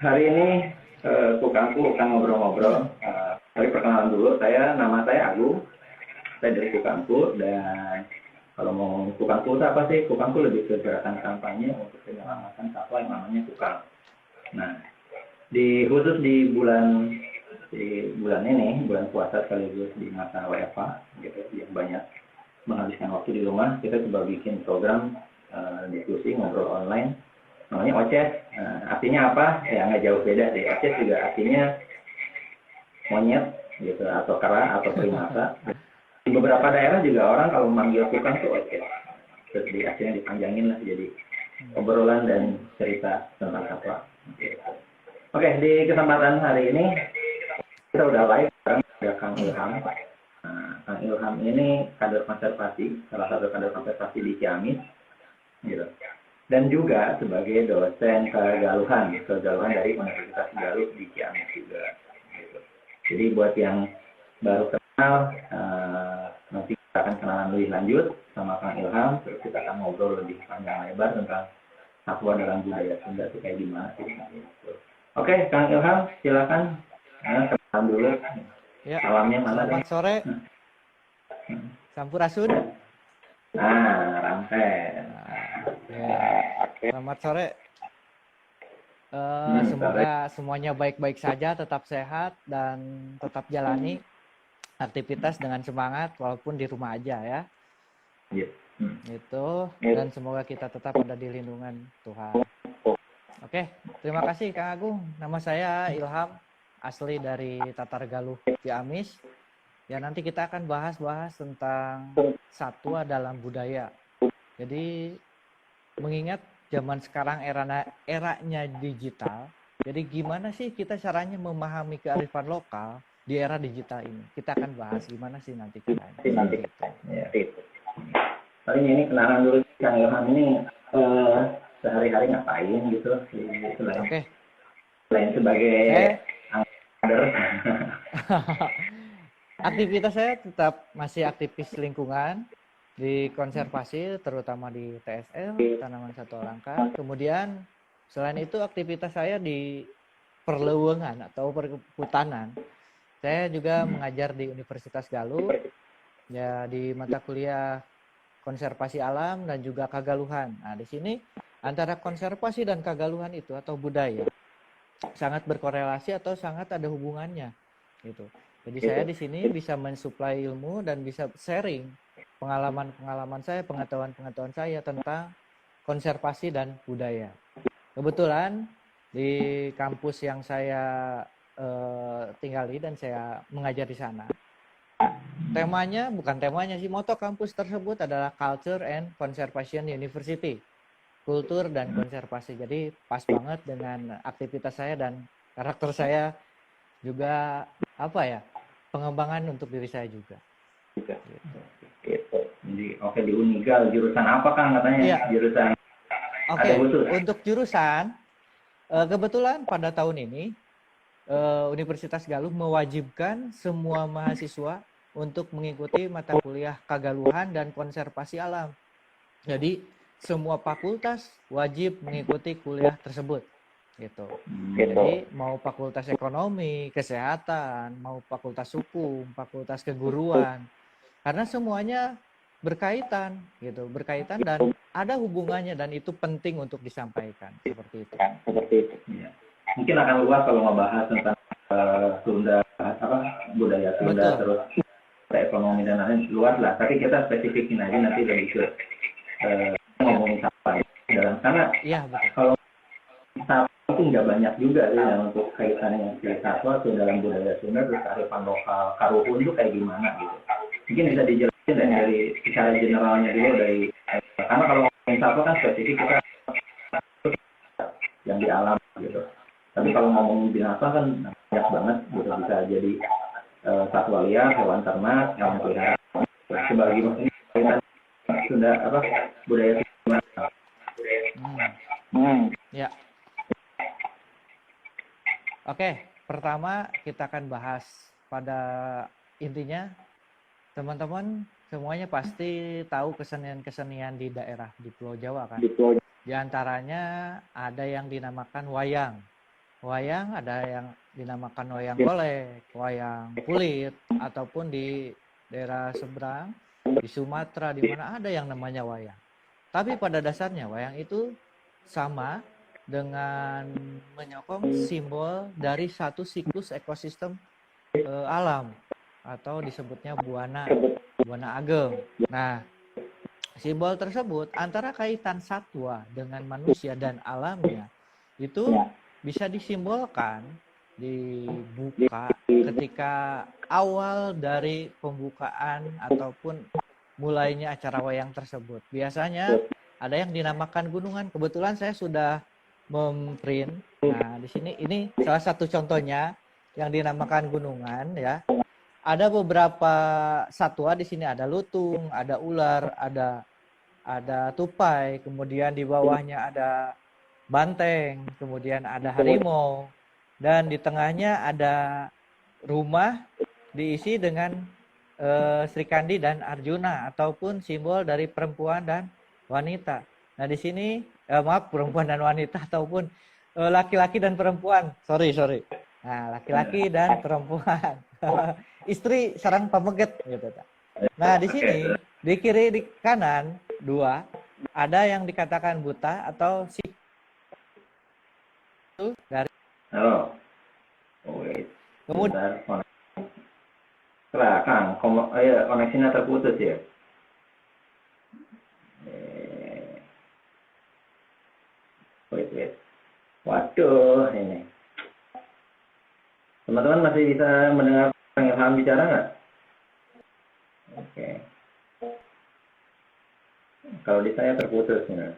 Hari ini Kukangku akan ngobrol-ngobrol. Tapi perkenalan dulu, nama saya Agung, saya dari Kukangku dan kalau mau Kukangku itu apa sih? Kukangku lebih ke gerakan kampanye untuk penyelamatan satwa yang namanya kukang. Nah, khusus di bulan ini, bulan puasa sekaligus di masa WFH, gitu, yang banyak menghabiskan waktu di rumah, kita coba bikin program diskusi ngobrol online namanya OCES. Artinya apa? Ya nggak jauh beda deh. OCES juga artinya monyet gitu atau kera atau primata. Di beberapa daerah juga orang kalau memanggil kukang tuh OCES. Terus akhirnya dipanjangin lah jadi obrolan dan cerita tentang satwa. Gitu. Oke, di kesempatan hari ini kita udah live sekarang ada Kang Ilham. Kang Ilham ini kader konservasi, salah satu kader konservasi di Ciamis, gitu. Dan juga sebagai dosen kegaluhan dari Universitas Galuh di Ciamis juga. Gitu. Jadi buat yang baru kenal, nanti kita akan kenalan lebih lanjut sama Kang Ilham, terus kita akan ngobrol lebih panjang lebar tentang satwa dalam budaya Sunda itu kayak gimana sih. Gitu. Oke, Kang Ilham, silakan kenalan dulu. Ya, Salamnya mana selamat deh? sore, Sampurasun. Nah, Rampen. Ya, selamat sore. Sore. Semoga semuanya baik-baik saja, tetap sehat dan tetap jalani aktivitas dengan semangat walaupun di rumah aja ya. Iya. Itu dan semoga kita tetap ada di lindungan Tuhan. Oke, terima kasih Kang Agung. Nama saya Ilham, asli dari Tatar Galuh Ciamis. Ya nanti kita akan bahas-bahas tentang satwa dalam budaya. Jadi mengingat zaman sekarang eranya digital, jadi gimana sih kita caranya memahami kearifan lokal di era digital ini? Kita akan bahas gimana sih nanti caranya. Ya. Paling ini kenalan dulu Kang Ilham ini sehari-hari ngapain gitu selain sebagai kader. Aktivitas saya tetap masih aktivis lingkungan di konservasi, terutama di TSL, tanaman satwa langka. Kemudian selain itu aktivitas saya di perleuwengan atau perhutanan. Saya juga mengajar di Universitas Galuh, ya di mata kuliah konservasi alam dan juga kagaluhan. Nah di sini antara konservasi dan kagaluhan itu atau budaya sangat berkorelasi atau sangat ada hubungannya, gitu. Jadi saya di sini bisa mensuplai ilmu dan bisa sharing pengalaman-pengalaman saya, pengetahuan-pengetahuan saya tentang konservasi dan budaya. Kebetulan di kampus yang saya tinggali dan saya mengajar di sana, bukan temanya sih, moto kampus tersebut adalah Culture and Conservation University. Kultur dan konservasi. Jadi pas banget dengan aktivitas saya dan karakter saya juga pengembangan untuk diri saya juga. Gitu. Jadi di Unigal jurusan apa Kang katanya? Iya. Jurusan Untuk jurusan kebetulan pada tahun ini Universitas Galuh mewajibkan semua mahasiswa untuk mengikuti mata kuliah kagaluhan dan konservasi alam. Jadi semua fakultas wajib mengikuti kuliah tersebut, gitu. Jadi mau fakultas ekonomi, kesehatan, mau fakultas hukum, fakultas keguruan, karena semuanya berkaitan, gitu, dan ada hubungannya dan itu penting untuk disampaikan seperti itu. Ya. Mungkin akan luas kalau ngebahas tentang Sunda, budaya Sunda. Betul. Terus ekonomi dan lain luas lah. Tapi kita spesifikin aja nanti lebih ke ngomongin satwa dalam sana. Iya betul. Kalau satwa itu nggak banyak juga ya untuk kaitannya si satwa tuh dalam budaya Sunda terus kearifan lokal karuhun itu kayak gimana gitu. Mungkin bisa dijelasin dari secara generalnya dulu karena kalau ngomongin satwa kan spesifik kita yang di alam gitu. Tapi kalau ngomongin binatang kan banyak banget gitu, bisa jadi satwa liar, hewan ternak, hewan peliharaan. Sebagai ini kaitan Sunda budaya Sunda. Ya. Oke, pertama kita akan bahas pada intinya teman-teman semuanya pasti tahu kesenian-kesenian di daerah di Pulau Jawa kan. Di antaranya ada yang dinamakan wayang. wayang ada yang dinamakan wayang golek, wayang kulit, ataupun di daerah seberang, di Sumatera, di mana ada yang namanya wayang. Tapi pada dasarnya wayang itu sama dengan menyokong simbol dari satu siklus ekosistem alam atau disebutnya buana ageng. Nah, simbol tersebut antara kaitan satwa dengan manusia dan alamnya itu bisa disimbolkan dibuka ketika awal dari pembukaan ataupun mulainya acara wayang tersebut. Biasanya ada yang dinamakan gunungan. Kebetulan saya sudah memprint. Nah, di sini ini salah satu contohnya yang dinamakan gunungan ya. Ada beberapa satwa di sini, ada lutung, ada ular, ada tupai, kemudian di bawahnya ada banteng, kemudian ada harimau, dan di tengahnya ada rumah diisi dengan Sri Kandi dan Arjuna ataupun simbol dari perempuan dan wanita. Nah di sini maaf, perempuan dan wanita ataupun laki-laki dan perempuan. Sorry. Nah laki-laki dan perempuan. Istri sarang pameget gitu. Nah di sini di kiri di kanan dua ada yang dikatakan buta atau si dari Halo. Wait. kemudian Setelah Kang, koneksinya terputus ya. Wait. Waduh, ini. Teman-teman masih bisa mendengar Kang Ilham bicara nggak? Oke. Kalau di saya terputus ya.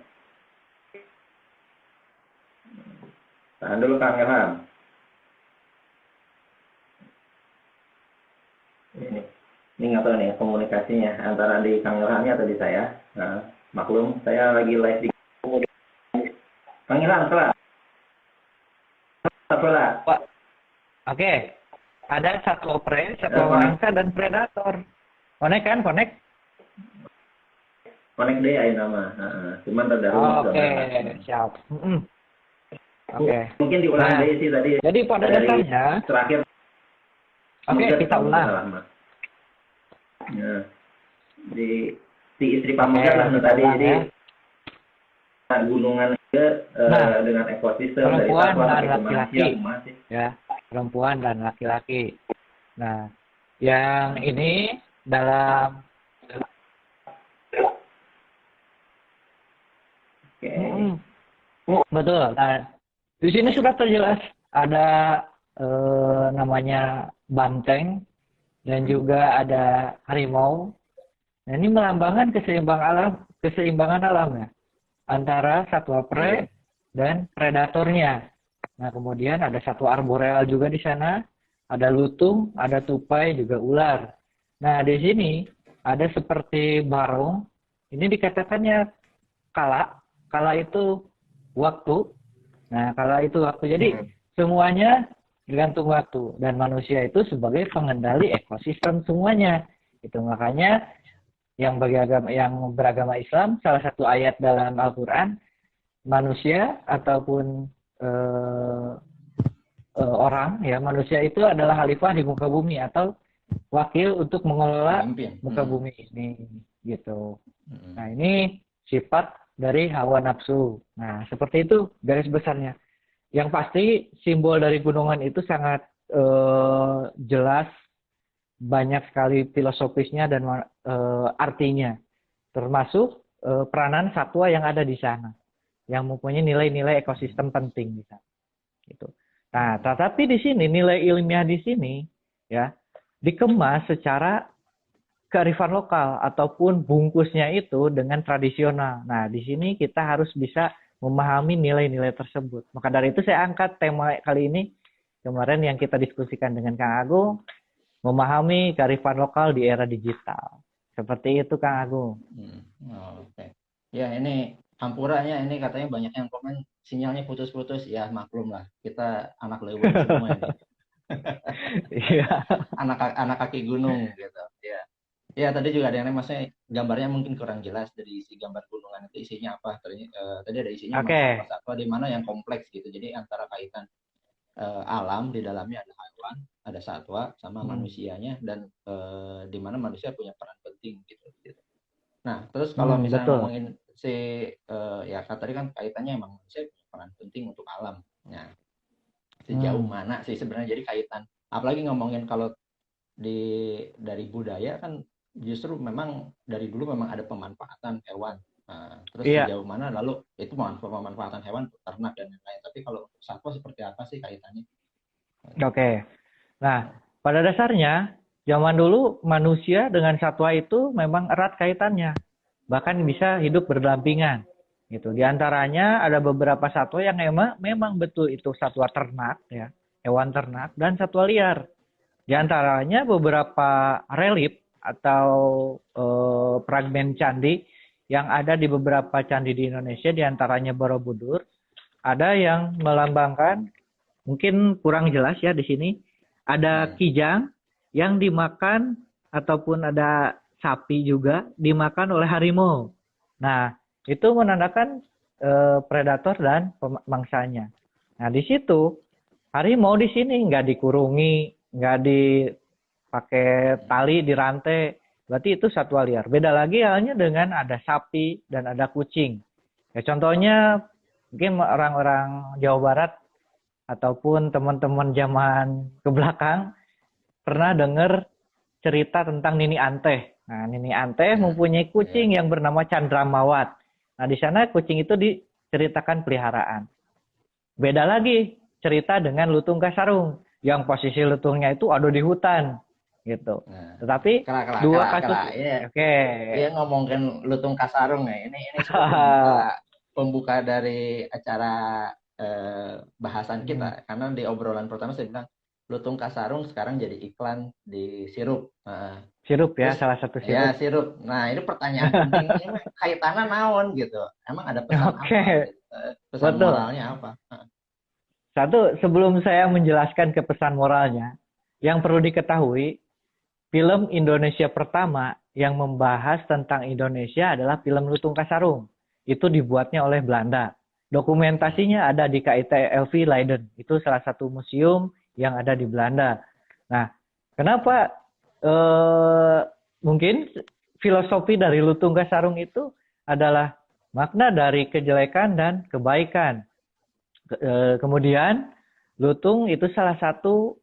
Tahan dulu Kang Ilham. Ini nggak tahu nih komunikasinya antara di Kang Ilhamnya atau di saya. Nah, maklum saya lagi live di Kang Ilham salah. Oke. Ada satu prey, satu angka dan predator. Connect kan? Connect deh ayo nama. Cuman terdaru. Oke, siap. Oke. Mungkin diulang deh sih tadi. Jadi pada dasarnya terakhir. Oke, kita ulang. Nah, di istri pamegat lah tadi jadi gunungan juga dengan ekosistem perempuan dari dan laki-laki ya, perempuan dan laki-laki. Nah, yang ini dalam betul. Nah, di sini sudah terjelas ada namanya banteng dan juga ada harimau. Nah, ini melambangkan keseimbangan alam ya antara satwa prey dan predatornya. Nah, kemudian ada satwa arboreal juga di sana, ada lutung, ada tupai, juga ular. Nah, di sini ada seperti barong. Ini dikatakannya kala. Kala itu waktu. Nah, kala itu waktu. Jadi semuanya tergantung waktu, dan manusia itu sebagai pengendali ekosistem semuanya. Itu makanya yang beragama Islam, salah satu ayat dalam Al-Quran, manusia ataupun orang ya, manusia itu adalah khalifah di muka bumi atau wakil untuk mengelola muka bumi ini gitu. Nah, ini sifat dari hawa nafsu. Nah, seperti itu garis besarnya. Yang pasti simbol dari gunungan itu sangat jelas, banyak sekali filosofisnya dan artinya, termasuk peranan satwa yang ada di sana, yang mempunyai nilai-nilai ekosistem penting di sana. Gitu. Nah, tetapi di sini nilai ilmiah di sini ya dikemas secara kearifan lokal ataupun bungkusnya itu dengan tradisional. Nah, di sini kita harus bisa memahami nilai-nilai tersebut. Maka dari itu saya angkat tema kali ini kemarin yang kita diskusikan dengan Kang Agung, memahami kearifan lokal di era digital. Seperti itu Kang Agung. Oke. Ya, ini hampuranya ini katanya banyak yang komen sinyalnya putus-putus. Ya, maklum lah. Kita anak lewat semua ini. Iya. anak kaki gunung gitu. Ya. Ya, tadi juga ada yang maksudnya gambarnya mungkin kurang jelas dari isi gambar gunungan itu isinya apa. Tadi ada isinya satwa di mana yang kompleks gitu. Jadi antara kaitan alam, di dalamnya ada hewan, ada satwa, sama manusianya, dan di mana manusia punya peran penting gitu. Nah, terus kalau misalnya Betul. ngomongin ya tadi kan kaitannya emang manusia punya peran penting untuk alam. Nah, sejauh mana sih sebenarnya jadi kaitan? Apalagi ngomongin kalau dari budaya kan justru memang dari dulu memang ada pemanfaatan hewan. Nah, terus Iya. sejauh mana lalu itu pemanfaatan hewan untuk ternak dan lain-lain. Tapi kalau untuk satwa seperti apa sih kaitannya? Oke. Nah, pada dasarnya zaman dulu manusia dengan satwa itu memang erat kaitannya. Bahkan bisa hidup berdampingan. Gitu. Di antaranya ada beberapa satwa yang memang betul itu satwa ternak ya, hewan ternak dan satwa liar. Di antaranya beberapa relief atau fragmen candi yang ada di beberapa candi di Indonesia, di antaranya Borobudur, ada yang melambangkan, mungkin kurang jelas ya di sini, ada kijang yang dimakan ataupun ada sapi juga dimakan oleh harimau. Nah, itu menandakan predator dan pemangsanya. Nah, di situ harimau di sini nggak dikurungi, nggak dipakai tali, dirantai. Berarti itu satwa liar. Beda lagi halnya dengan ada sapi dan ada kucing. Ya, contohnya mungkin orang-orang Jawa Barat ataupun teman-teman zaman ke belakang pernah dengar cerita tentang Nini Anteh. Nah, Nini Anteh mempunyai kucing yang bernama Chandramawat. Nah, di sana kucing itu diceritakan peliharaan. Beda lagi cerita dengan Lutung Kasarung, yang posisi lutungnya itu ada di hutan, gitu. Tetapi dua kasus, oke. Iya, ngomongin Lutung Kasarung ya. Ini pembuka dari acara bahasan kita, karena di obrolan pertama saya bilang Lutung Kasarung sekarang jadi iklan di sirup. Sirup ya, terus, salah satu sirup. Ya, sirup. Nah, ini pertanyaan penting, ini kaitannya naon gitu. Emang ada pesan apa? Gitu? Pesan moralnya apa? Satu, sebelum saya menjelaskan ke pesan moralnya, yang perlu diketahui, film Indonesia pertama yang membahas tentang Indonesia adalah film Lutung Kasarung. Itu dibuatnya oleh Belanda. Dokumentasinya ada di KITLV Leiden. Itu salah satu museum yang ada di Belanda. Nah, kenapa mungkin filosofi dari Lutung Kasarung itu adalah makna dari kejelekan dan kebaikan. Kemudian lutung itu salah satu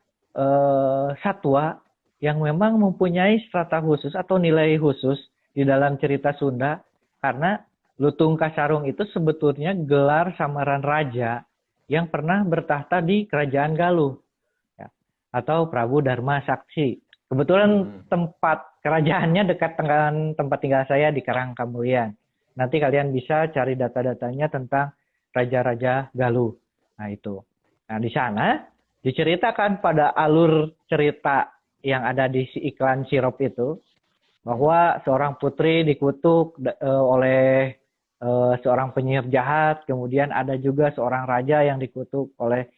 satwa yang memang mempunyai strata khusus atau nilai khusus di dalam cerita Sunda, karena Lutung Kasarung itu sebetulnya gelar samaran raja yang pernah bertahta di Kerajaan Galuh ya, atau Prabu Dharma Saksi. Kebetulan tempat kerajaannya dekat dengan tempat tinggal saya di Karangkamulyan. Nanti kalian bisa cari data-datanya tentang raja-raja Galuh. Nah, itu. Nah, di sana diceritakan pada alur cerita yang ada di iklan sirup itu, bahwa seorang putri dikutuk oleh seorang penyihir jahat, kemudian ada juga seorang raja yang dikutuk oleh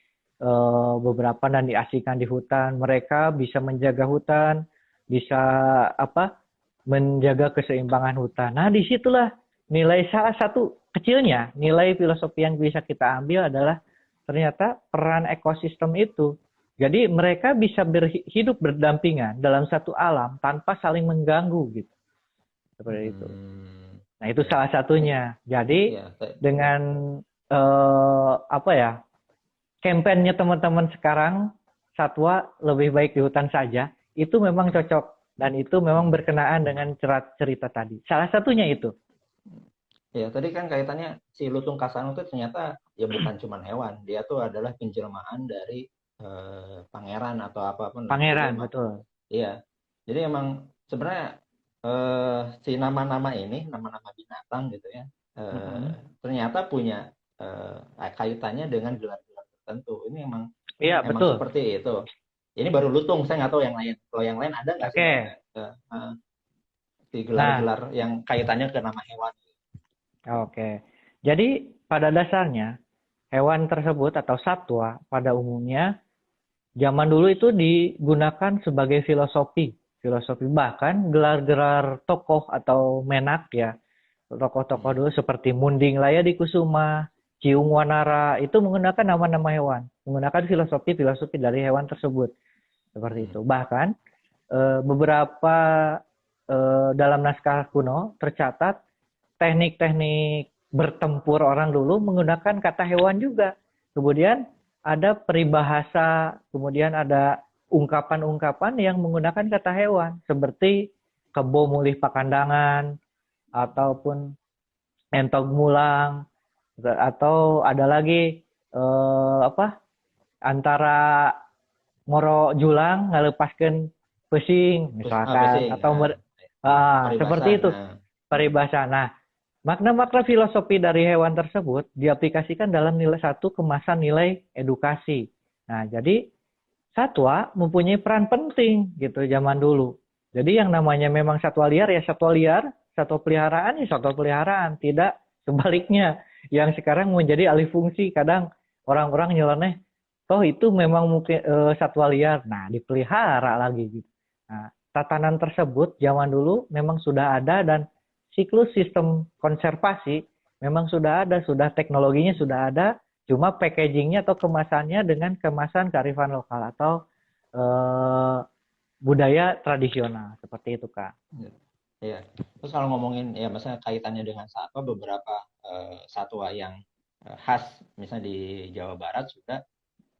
beberapa dan diasingkan di hutan. Mereka bisa menjaga hutan, bisa menjaga keseimbangan hutan. Nah, disitulah nilai salah satu kecilnya, nilai filosofi yang bisa kita ambil adalah ternyata peran ekosistem itu. Jadi mereka bisa hidup berdampingan dalam satu alam tanpa saling mengganggu gitu. Seperti itu. Nah, itu salah satunya. Jadi dengan kampanye teman-teman sekarang, satwa lebih baik di hutan saja, itu memang cocok dan itu memang berkenaan dengan cerita tadi. Salah satunya itu. Ya, tadi kan kaitannya si Lutung Kasarung itu ternyata ya bukan cuma hewan, dia tuh adalah penjelmaan dari pangeran atau apapun. Pangeran, betul. Iya. Jadi emang sebenarnya si nama-nama ini, nama-nama binatang gitu ya, ternyata punya kaitannya dengan gelar-gelar tertentu. Ini emang betul. Seperti itu. Ini baru Lutung, saya nggak tahu yang lain. Kalau yang lain ada nggak sih? Si gelar-gelar yang kaitannya ke nama hewan. Oke. Jadi pada dasarnya hewan tersebut atau satwa pada umumnya zaman dulu itu digunakan sebagai filosofi. Bahkan gelar-gelar tokoh atau menak ya. Tokoh-tokoh dulu seperti Munding Layadikusuma, Ciung Wanara itu menggunakan nama-nama hewan, menggunakan filosofi-filosofi dari hewan tersebut. Seperti itu. Bahkan beberapa dalam naskah kuno tercatat teknik-teknik bertempur orang dulu menggunakan kata hewan juga. Kemudian ada peribahasa, kemudian ada ungkapan-ungkapan yang menggunakan kata hewan seperti kebo mulih pakandangan ataupun entog mulang, atau ada lagi antara ngoro julang ngalepaskeun pesing misalkan, Pesing, atau peribahasa. seperti itu peribahasa. Nah, makna-makna filosofi dari hewan tersebut diaplikasikan dalam nilai satu kemasan nilai edukasi. Nah, jadi satwa mempunyai peran penting gitu zaman dulu. Jadi yang namanya memang satwa liar ya satwa liar, satwa peliharaan ya satwa peliharaan, tidak sebaliknya yang sekarang menjadi alih fungsi. Kadang orang-orang nyeleneh, toh itu memang mungkin satwa liar, nah dipelihara lagi gitu. Nah, tatanan tersebut zaman dulu memang sudah ada, dan siklus sistem konservasi memang sudah ada, sudah teknologinya sudah ada, cuma packagingnya atau kemasannya dengan kemasan kearifan lokal atau budaya tradisional seperti itu, Kak. Iya. Terus kalau ngomongin ya misalnya kaitannya dengan satwa, beberapa satwa yang khas misalnya di Jawa Barat sudah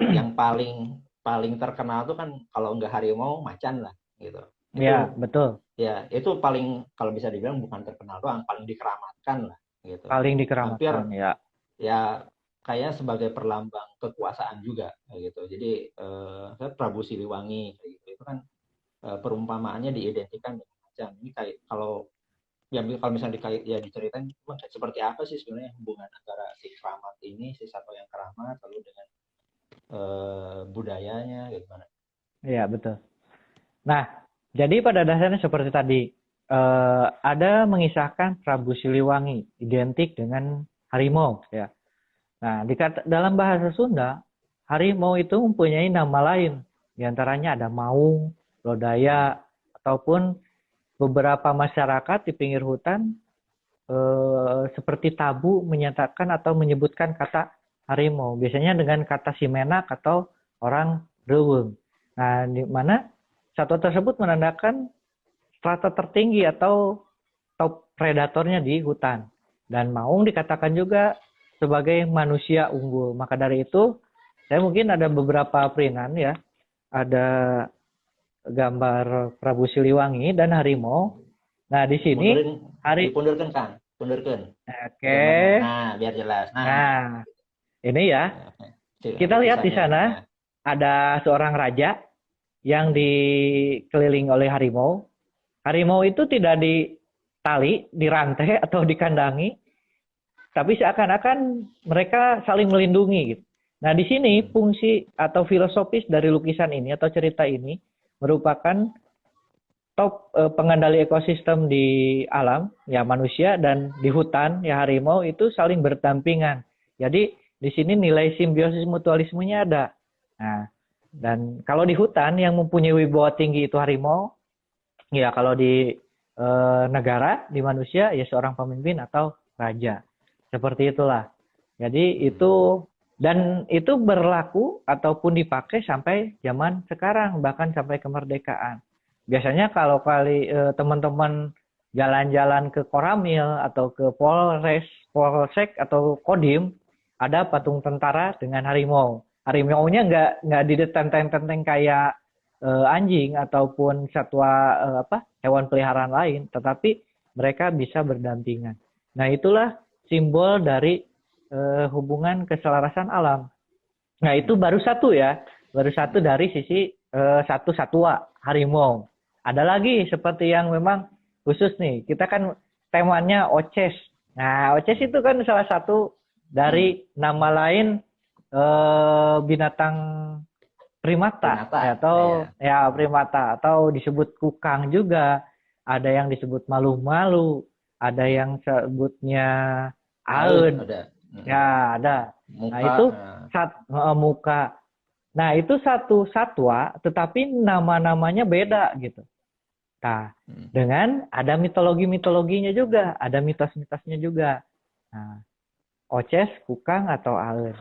yang paling terkenal tuh kan kalau nggak harimau macan lah gitu. Iya, betul. Ya, itu paling kalau bisa dibilang bukan terkenal doang, paling dikeramatkan lah gitu. Paling dikeramatkan. Hampir ya. Ya kayaknya sebagai perlambang kekuasaan juga gitu. Jadi Prabu Siliwangi gitu, itu kan perumpamaannya diidentikan dengan macan. Ini kayak kalau misalnya diceritain seperti apa sih sebenarnya hubungan antara si keramat ini, si satwa yang keramat, lalu dengan budayanya gimana? Iya, betul. Nah, jadi pada dasarnya seperti tadi, ada mengisahkan Prabu Siliwangi identik dengan harimau, ya. Nah, dalam bahasa Sunda, harimau itu mempunyai nama lain. Di antaranya ada maung, lodaya, ataupun beberapa masyarakat di pinggir hutan seperti tabu menyatakan atau menyebutkan kata harimau. Biasanya dengan kata simenak atau orang reweng. Nah, di mana satwa tersebut menandakan strata tertinggi atau top predatornya di hutan. Dan maung dikatakan juga sebagai manusia unggul. Maka dari itu, saya mungkin ada beberapa printan ya. Ada gambar Prabu Siliwangi dan harimau. Nah, di sini Pundurkan kan? Pundurkan. Oke. Nah, biar jelas. Nah, ini ya. Kita lihat di sana ada seorang raja yang dikelilingi oleh harimau. Harimau itu tidak ditali, dirantai atau dikandangi, tapi seakan-akan mereka saling melindungi gitu. Nah, di sini fungsi atau filosofis dari lukisan ini atau cerita ini merupakan top pengendali ekosistem di alam, ya manusia, dan di hutan, ya harimau itu saling berdampingan. Jadi di sini nilai simbiosis mutualismenya ada. Nah, dan kalau di hutan yang mempunyai wibawa tinggi itu harimau, ya kalau di negara, di manusia, ya seorang pemimpin atau raja. Seperti itulah. Jadi itu, dan itu berlaku ataupun dipakai sampai zaman sekarang, bahkan sampai kemerdekaan. Biasanya kalau teman-teman jalan-jalan ke Koramil atau ke Polsek atau Kodim, ada patung tentara dengan harimau. Harimau-nya nggak ditenteng-tenteng kayak anjing ataupun satwa hewan peliharaan lain, tetapi mereka bisa berdampingan. Nah, itulah simbol dari hubungan keselarasan alam. Nah, itu baru satu dari sisi satu satwa harimau. Ada lagi seperti yang memang khusus nih, kita kan temanya oces. Nah, oces itu kan salah satu dari nama lain binatang primata atau disebut kukang juga. Ada yang disebut malu-malu, ada yang sebutnya aeun. Ya, ada. Muka, nah, itu muka. Nah, itu satu satwa tetapi nama-namanya beda gitu. Nah, dengan ada mitologi-mitologinya juga, ada mitos-mitosnya juga. Nah, oces, kukang, atau aeur.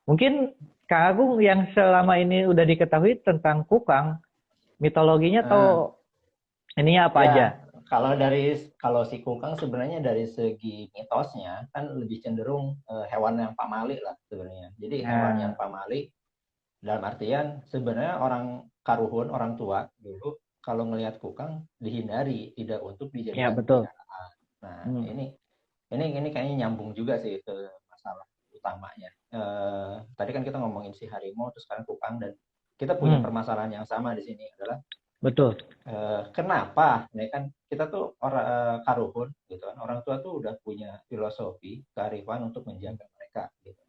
Mungkin Kang Agung yang selama ini udah diketahui tentang kukang, mitologinya atau ininya apa aja? Kalau si kukang sebenarnya dari segi mitosnya kan lebih cenderung hewan yang pamali lah sebenarnya. Jadi hewan yang pamali dalam artian sebenarnya orang karuhun, orang tua dulu kalau ngelihat kukang dihindari, tidak untuk dijadikan peliharaan. Nah, ini kayaknya nyambung juga sih ke masalah utamanya. Tadi kan kita ngomongin si harimau, terus sekarang kukang, dan kita punya permasalahan yang sama di sini adalah betul. Kenapa? Ya kan kita tuh orang karuhun gitu kan. Orang tua tuh udah punya filosofi kearifan untuk menjaga mereka gitu.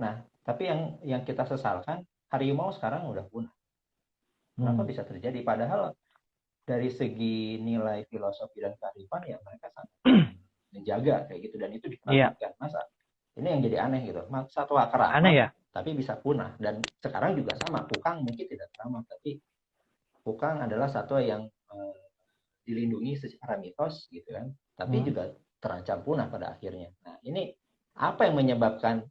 Nah, tapi yang kita sesalkan harimau sekarang udah punah. Kenapa bisa terjadi? Padahal dari segi nilai filosofi dan kearifan ya mereka sangat menjaga kayak gitu, dan itu diperhatikan. Masa ini yang jadi aneh gitu. Satwa keramat aneh ya? Tapi bisa punah, dan sekarang juga sama. Kukang mungkin tidak sama, tapi kukang adalah satwa yang dilindungi secara mitos gitu kan, tapi juga terancam punah pada akhirnya. Nah, ini apa yang menyebabkan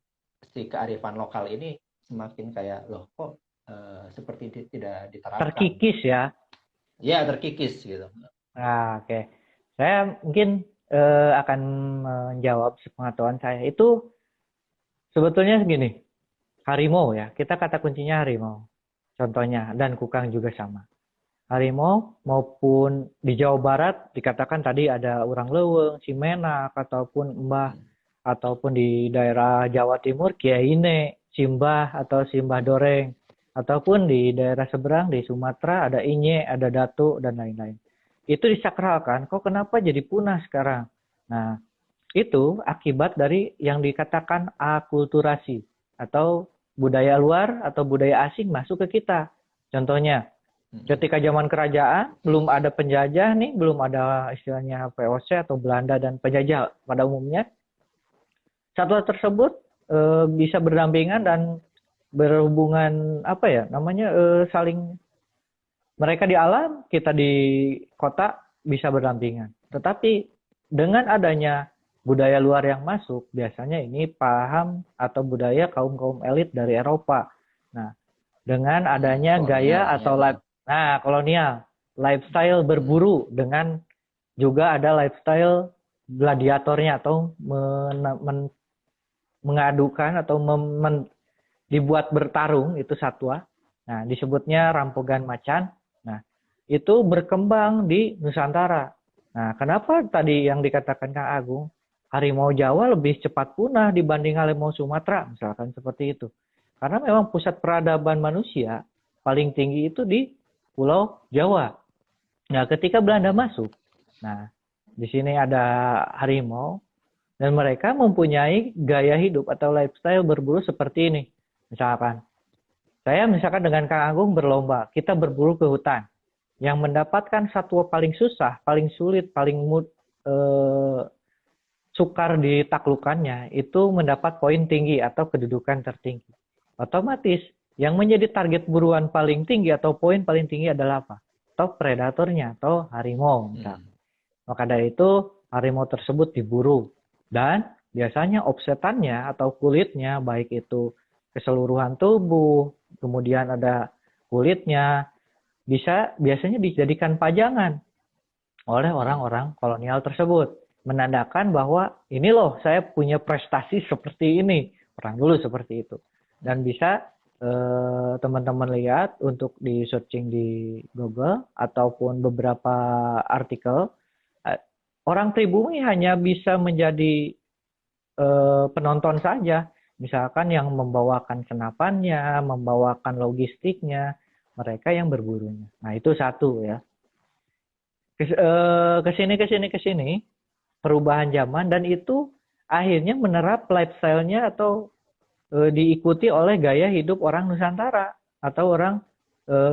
si kearifan lokal ini semakin kayak loh kok seperti tidak diterapkan? Terkikis ya? Ya, terkikis gitu. Nah, oke. Saya mungkin akan menjawab sepengetahuan saya. Itu sebetulnya segini, harimau ya, kita kata kuncinya harimau. Contohnya, dan kukang juga sama. Harimau maupun di Jawa Barat dikatakan tadi ada Urang Leuweung, Cimenak, ataupun Mbah, ataupun di daerah Jawa Timur Kiyaine, Simbah atau Simbah Doreng, ataupun di daerah seberang di Sumatera ada Inye, ada Datu, dan lain-lain. Itu disakralkan, kok kenapa jadi punah sekarang? Nah, itu akibat dari yang dikatakan akulturasi atau budaya luar atau budaya asing masuk ke kita. Contohnya, ketika zaman kerajaan, belum ada penjajah nih, belum ada istilahnya VOC atau Belanda dan penjajah pada umumnya. Satwa tersebut bisa berdampingan dan berhubungan saling, mereka di alam, kita di kota bisa berdampingan. Tetapi dengan adanya budaya luar yang masuk, biasanya ini paham atau budaya kaum-kaum elit dari Eropa. Nah, dengan adanya gaya atau kolonial, lifestyle berburu, dengan juga ada lifestyle gladiatornya atau mengadukan atau dibuat bertarung, itu satwa. Nah, disebutnya rampogan macan. Nah, itu berkembang di Nusantara. Nah, kenapa tadi yang dikatakan Kang Agung, harimau Jawa lebih cepat punah dibanding harimau Sumatera, misalkan seperti itu. Karena memang pusat peradaban manusia paling tinggi itu di Pulau Jawa. Nah, ketika Belanda masuk, nah di sini ada harimau dan mereka mempunyai gaya hidup atau lifestyle berburu seperti ini. Misalkan dengan Kang Agung berlomba, kita berburu ke hutan. Yang mendapatkan satwa paling susah, paling sulit, paling sukar ditaklukkannya, itu mendapat poin tinggi atau kedudukan tertinggi. Otomatis yang menjadi target buruan paling tinggi atau poin paling tinggi adalah apa? Atau predatornya, atau harimau. Maka dari itu, harimau tersebut diburu. Dan biasanya offsetannya atau kulitnya, baik itu keseluruhan tubuh, kemudian ada kulitnya, biasanya dijadikan pajangan oleh orang-orang kolonial tersebut. Menandakan bahwa ini loh, saya punya prestasi seperti ini. Orang dulu seperti itu. Dan bisa teman-teman lihat untuk di searching di Google ataupun beberapa artikel, orang pribumi hanya bisa menjadi penonton saja, misalkan yang membawakan senapannya, membawakan logistiknya, mereka yang berburunya. Nah, itu satu ya. Kesini perubahan zaman, dan itu akhirnya menerap lifestyle-nya atau diikuti oleh gaya hidup orang Nusantara atau orang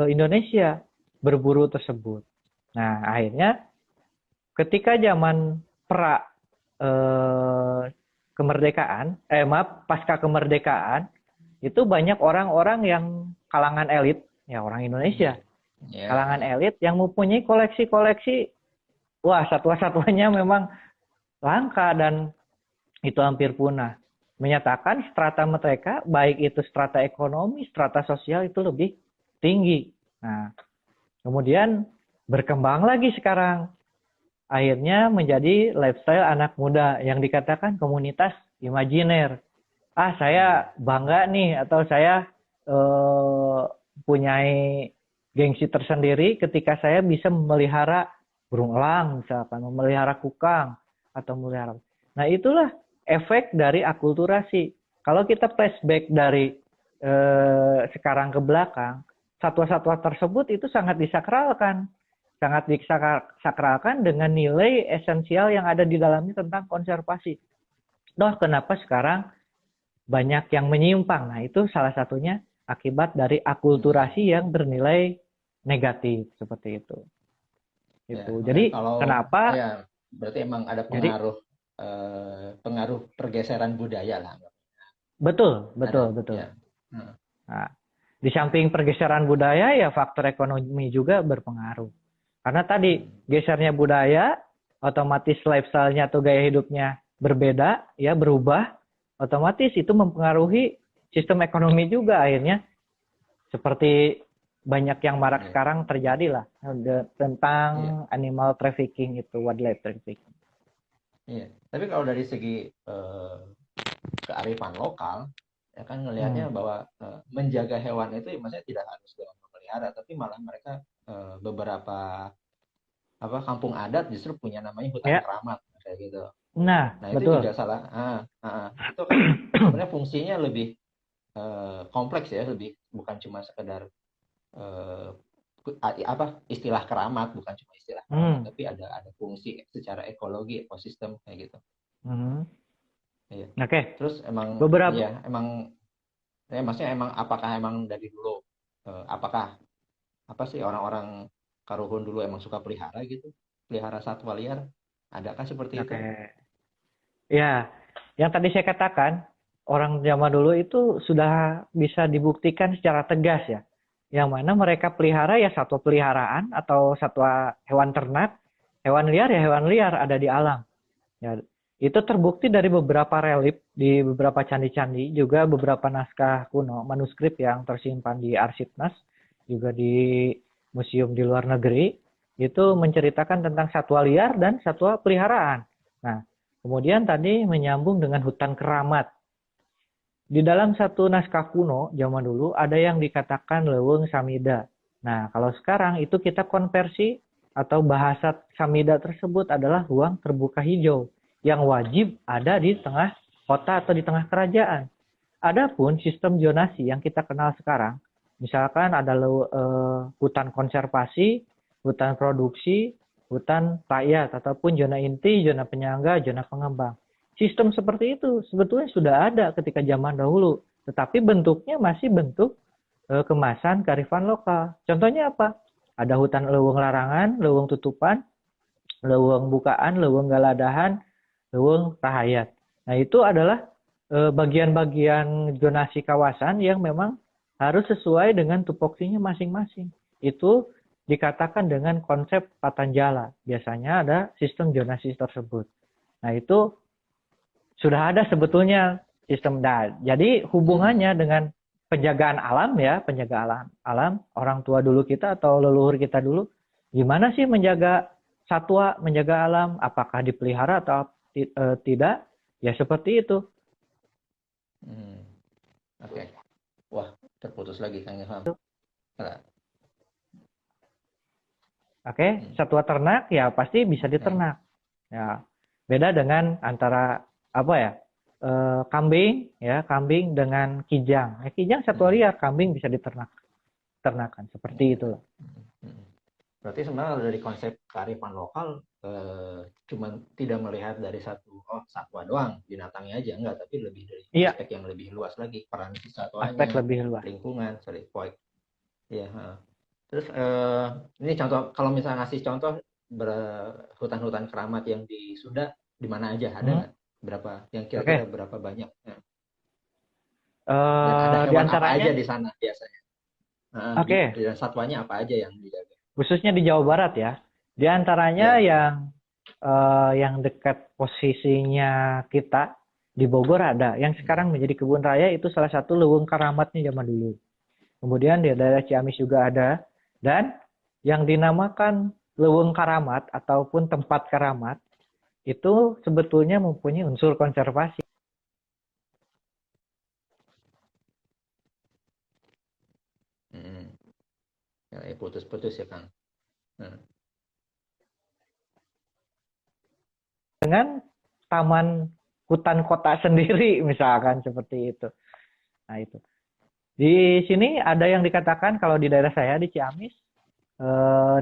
Indonesia berburu tersebut. Nah, akhirnya ketika zaman pasca kemerdekaan, itu banyak orang-orang yang kalangan elit, ya orang Indonesia, kalangan elit yang mempunyai koleksi-koleksi, satwa-satwanya memang langka dan itu hampir punah. menyatakan strata mereka, baik itu strata ekonomi, strata sosial itu lebih tinggi. Nah, kemudian berkembang lagi sekarang. Akhirnya menjadi lifestyle anak muda yang dikatakan komunitas imajiner. Saya bangga nih, atau saya punya gengsi tersendiri ketika saya bisa memelihara burung elang, misalkan memelihara kukang atau memelihara. Nah, itulah efek dari akulturasi. Kalau kita flashback dari sekarang ke belakang, satwa-satwa tersebut itu sangat disakralkan dengan nilai esensial yang ada di dalamnya tentang konservasi. Kenapa sekarang banyak yang menyimpang? Nah, itu salah satunya akibat dari akulturasi yang bernilai negatif seperti itu. Jadi kalau, kenapa? Ya, berarti emang ada pengaruh pengaruh pergeseran budaya lah. Betul. Ya. Nah, di samping pergeseran budaya, ya faktor ekonomi juga berpengaruh. Karena tadi gesernya budaya, otomatis lifestyle-nya atau gaya hidupnya berbeda, ya berubah, otomatis itu mempengaruhi sistem ekonomi juga akhirnya. Seperti banyak yang marak sekarang terjadi lah tentang animal trafficking itu, wildlife trafficking. Iya. Tapi kalau dari segi kearifan lokal, ya kan ngelihatnya bahwa menjaga hewan itu maksudnya tidak harus dengan memelihara, tapi malah mereka beberapa kampung adat justru punya namanya hutan keramat kayak gitu. Nah itu betul. juga salah. Itu kan sebenarnya fungsinya lebih kompleks ya, lebih bukan cuma sekedar istilah keramat, bukan cuma istilah keramat, tapi ada fungsi secara ekologi, ekosistem kayak gitu. Iya. Oke. Terus emang beberapa maksudnya emang apakah emang dari dulu apakah sih orang-orang Karuhun dulu emang suka pelihara gitu, pelihara satwa liar, adakah seperti itu? Ya, yang tadi saya katakan, orang zaman dulu itu sudah bisa dibuktikan secara tegas ya. Yang mana mereka pelihara ya satwa peliharaan atau satwa hewan ternak, hewan liar ya hewan liar ada di alam. Ya, itu terbukti dari beberapa relief di beberapa candi-candi, juga beberapa naskah kuno, manuskrip yang tersimpan di Arsipnas, juga di museum di luar negeri, itu menceritakan tentang satwa liar dan satwa peliharaan. Nah, kemudian tadi menyambung dengan hutan keramat. Di dalam satu naskah kuno zaman dulu ada yang dikatakan leuweung samida. Nah, kalau sekarang itu kita konversi atau bahasa samida tersebut adalah ruang terbuka hijau yang wajib ada di tengah kota atau di tengah kerajaan. Adapun sistem zonasi yang kita kenal sekarang, misalkan ada hutan konservasi, hutan produksi, hutan rakyat, ataupun zona inti, zona penyangga, zona pengembang. Sistem seperti itu sebetulnya sudah ada ketika zaman dahulu, tetapi bentuknya masih bentuk kemasan kearifan lokal. Contohnya apa? Ada hutan leuweung larangan, leuweung tutupan, leuweung bukaan, leuweung galadahan, leuweung rahayat. Nah, itu adalah bagian-bagian zonasi kawasan yang memang harus sesuai dengan tupoksinya masing-masing. Itu dikatakan dengan konsep Patanjala. Biasanya ada sistem zonasi tersebut. Nah, itu sudah ada sebetulnya sistem. Jadi hubungannya dengan penjagaan alam ya, penjagaan alam, orang tua dulu kita atau leluhur kita dulu, gimana sih menjaga satwa, menjaga alam, apakah dipelihara atau tidak? Ya seperti itu. Oke. Wah, terputus lagi Kang Ilham. Oke, satwa ternak ya pasti bisa diternak. Ya, beda dengan antara kambing ya, kambing dengan kijang. Kijang satwa liar, kambing bisa diternakan seperti itulah. Berarti sebenarnya dari konsep kearifan lokal cuman tidak melihat dari satwa doang, binatangnya aja enggak, tapi lebih dari aspek yang lebih luas lagi, peran satwanya, aspek lebih luas, lingkungan, Iya. Terus ini contoh, kalau misalnya ngasih contoh hutan-hutan keramat yang di Sunda di mana aja ada nggak? Berapa yang kira-kira berapa banyak? Dan ada hewan apa aja di sana biasanya? Dan satwanya apa aja yang dijaga? Khususnya di Jawa Barat ya. Di antaranya yang dekat posisinya kita Di Bogor ada. Yang sekarang menjadi kebun raya itu salah satu leuweung karamatnya zaman dulu. Kemudian di daerah Ciamis juga ada. Dan yang dinamakan leuweung karamat ataupun tempat karamat itu sebetulnya mempunyai unsur konservasi. Ya, putus-putus ya, Kang. Dengan taman hutan kota sendiri misalkan seperti itu. Nah itu. Di sini ada yang dikatakan kalau di daerah saya di Ciamis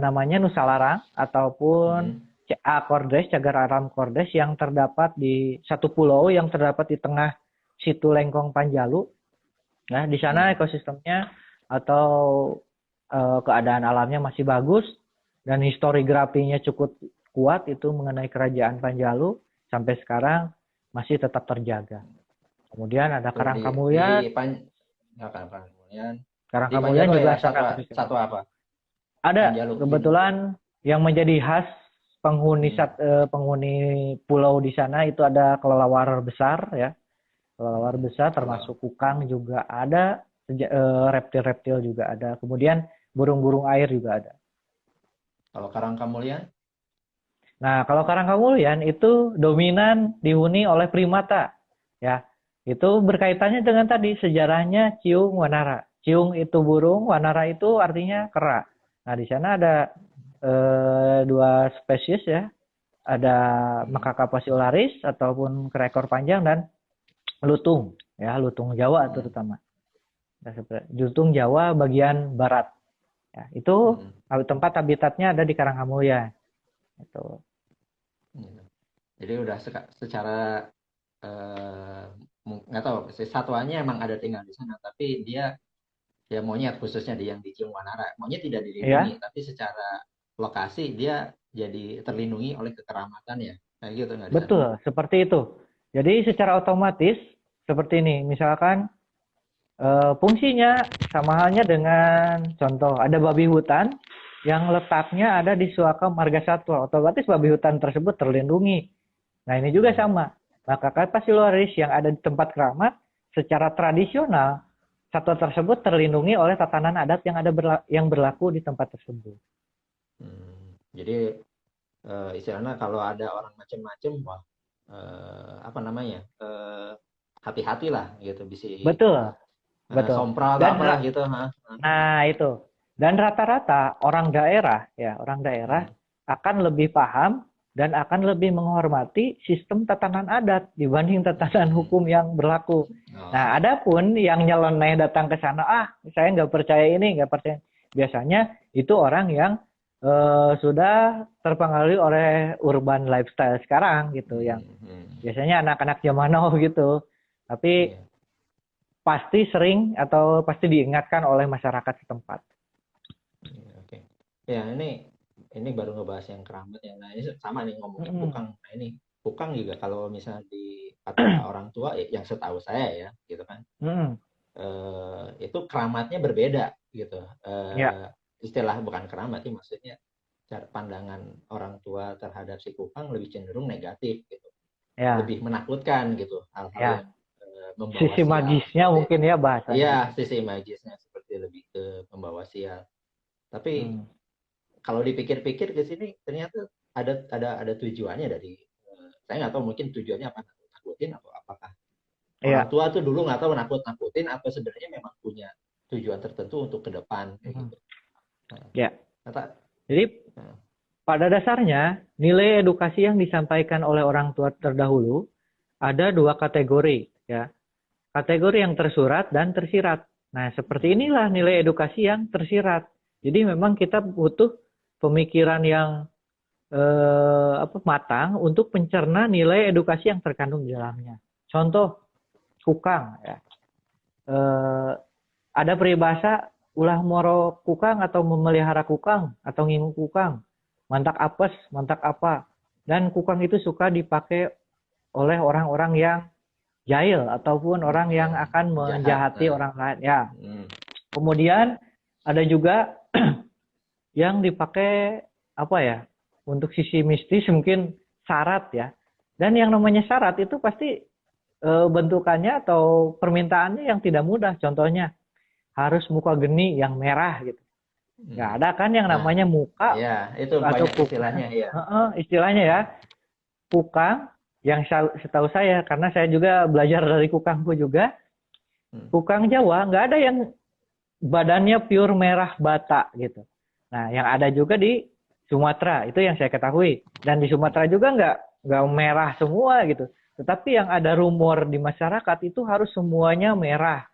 namanya Nusa Larang ataupun CA Kordes, Cagar Alam Kordes yang terdapat di satu pulau yang terdapat di tengah situ Lengkong Panjalu. Nah, di sana ekosistemnya atau keadaan alamnya masih bagus dan historiografinya cukup kuat itu mengenai kerajaan Panjalu sampai sekarang masih tetap terjaga. Kemudian ada Karangkamulyan. Karangkamulyan juga satu apa? Ada kebetulan yang menjadi khas penghuni pulau di sana itu ada kelelawar besar ya. Kelelawar besar termasuk kukang juga ada, reptil-reptil juga ada. Kemudian burung-burung air juga ada. Kalau Karangkamulyan? Nah, kalau Karangkamulyan itu dominan dihuni oleh primata ya. Itu berkaitannya dengan tadi sejarahnya ciung wanara. Ciung itu burung, wanara itu artinya kera. Nah, di sana ada dua spesies ya. Ada Macaca passularis ataupun kera ekor panjang dan lutung ya, lutung Jawa terutama. Lutung Jawa bagian barat. Ya, itu tempat habitatnya ada di Karangkamulyan. Itu. Jadi udah secara nggak tahu satwanya emang ada tinggal di sana, tapi dia ya monyet khususnya yang di Ciung Wanara, monyet tidak dilindungi, tapi secara lokasi dia jadi terlindungi oleh kekeramatan ya, kayak gitu nggak? Betul, seperti itu. Jadi secara otomatis seperti ini, misalkan fungsinya sama halnya dengan contoh ada babi hutan yang letaknya ada di Suaka Marga Satwa, otomatis babi hutan tersebut terlindungi. Nah ini juga sama. Macaca passularis yang ada di tempat keramat secara tradisional satwa tersebut terlindungi oleh tatanan adat yang berlaku di tempat tersebut. Jadi istilahnya kalau ada orang macam-macam, wah hati-hatilah gitu bisa. Betul. Sompral atau apalah gitu. Nah itu. Dan rata-rata orang daerah akan lebih paham dan akan lebih menghormati sistem tatanan adat dibanding tatanan hukum yang berlaku. Nah, adapun yang nyeleneh datang ke sana, saya nggak percaya ini, nggak percaya. Biasanya itu orang yang sudah terpengaruh oleh urban lifestyle sekarang gitu, yang biasanya anak-anak zaman now gitu. Tapi pasti sering atau pasti diingatkan oleh masyarakat setempat. Oke. Ya, ini baru ngebahas yang keramat ya. Nah, ini sama nih ngomongin kukang. Nah, ini kukang juga kalau misalnya di kata orang tua yang setahu saya ya, gitu kan. Itu keramatnya berbeda gitu. Istilah bukan keramat, maksudnya cara pandangan orang tua terhadap si kukang lebih cenderung negatif gitu. Lebih menakutkan gitu hal-hal yang membawa sisi sial, magisnya seperti, mungkin ya bahasanya. Iya, sisi magisnya seperti lebih ke membawa sial. Tapi kalau dipikir-pikir ke sini ternyata ada tujuannya dari saya nggak tahu, mungkin tujuannya apa, nakutin atau apakah orang tua tuh dulu nggak tahu nakut-nakutin atau sebenarnya memang punya tujuan tertentu untuk ke depan gitu. Jadi pada dasarnya nilai edukasi yang disampaikan oleh orang tua terdahulu ada dua kategori ya. Kategori yang tersurat dan tersirat. Nah, seperti inilah nilai edukasi yang tersirat. Jadi memang kita butuh pemikiran yang matang untuk mencerna nilai edukasi yang terkandung di dalamnya. Contoh kukang ya. Ada peribahasa ulah moro kukang atau memelihara kukang atau ngingu kukang. Mantak apes, mantak apa. Dan kukang itu suka dipakai oleh orang-orang yang jahil ataupun orang yang akan menjahati orang lain ya. Kemudian ada juga yang dipakai untuk sisi mistis mungkin syarat ya. Dan yang namanya syarat itu pasti bentukannya atau permintaannya yang tidak mudah. Contohnya harus muka geni yang merah gitu. Nggak ada kan yang Nah, namanya muka ya itu atau banyak istilahnya ya. istilahnya ya kukang yang setahu saya karena saya juga belajar dari kukangku juga. Kukang Jawa nggak ada yang badannya pure merah bata gitu. Nah, yang ada juga di Sumatera itu yang saya ketahui. Dan di Sumatera juga nggak merah semua gitu. Tetapi yang ada rumor di masyarakat itu harus semuanya merah.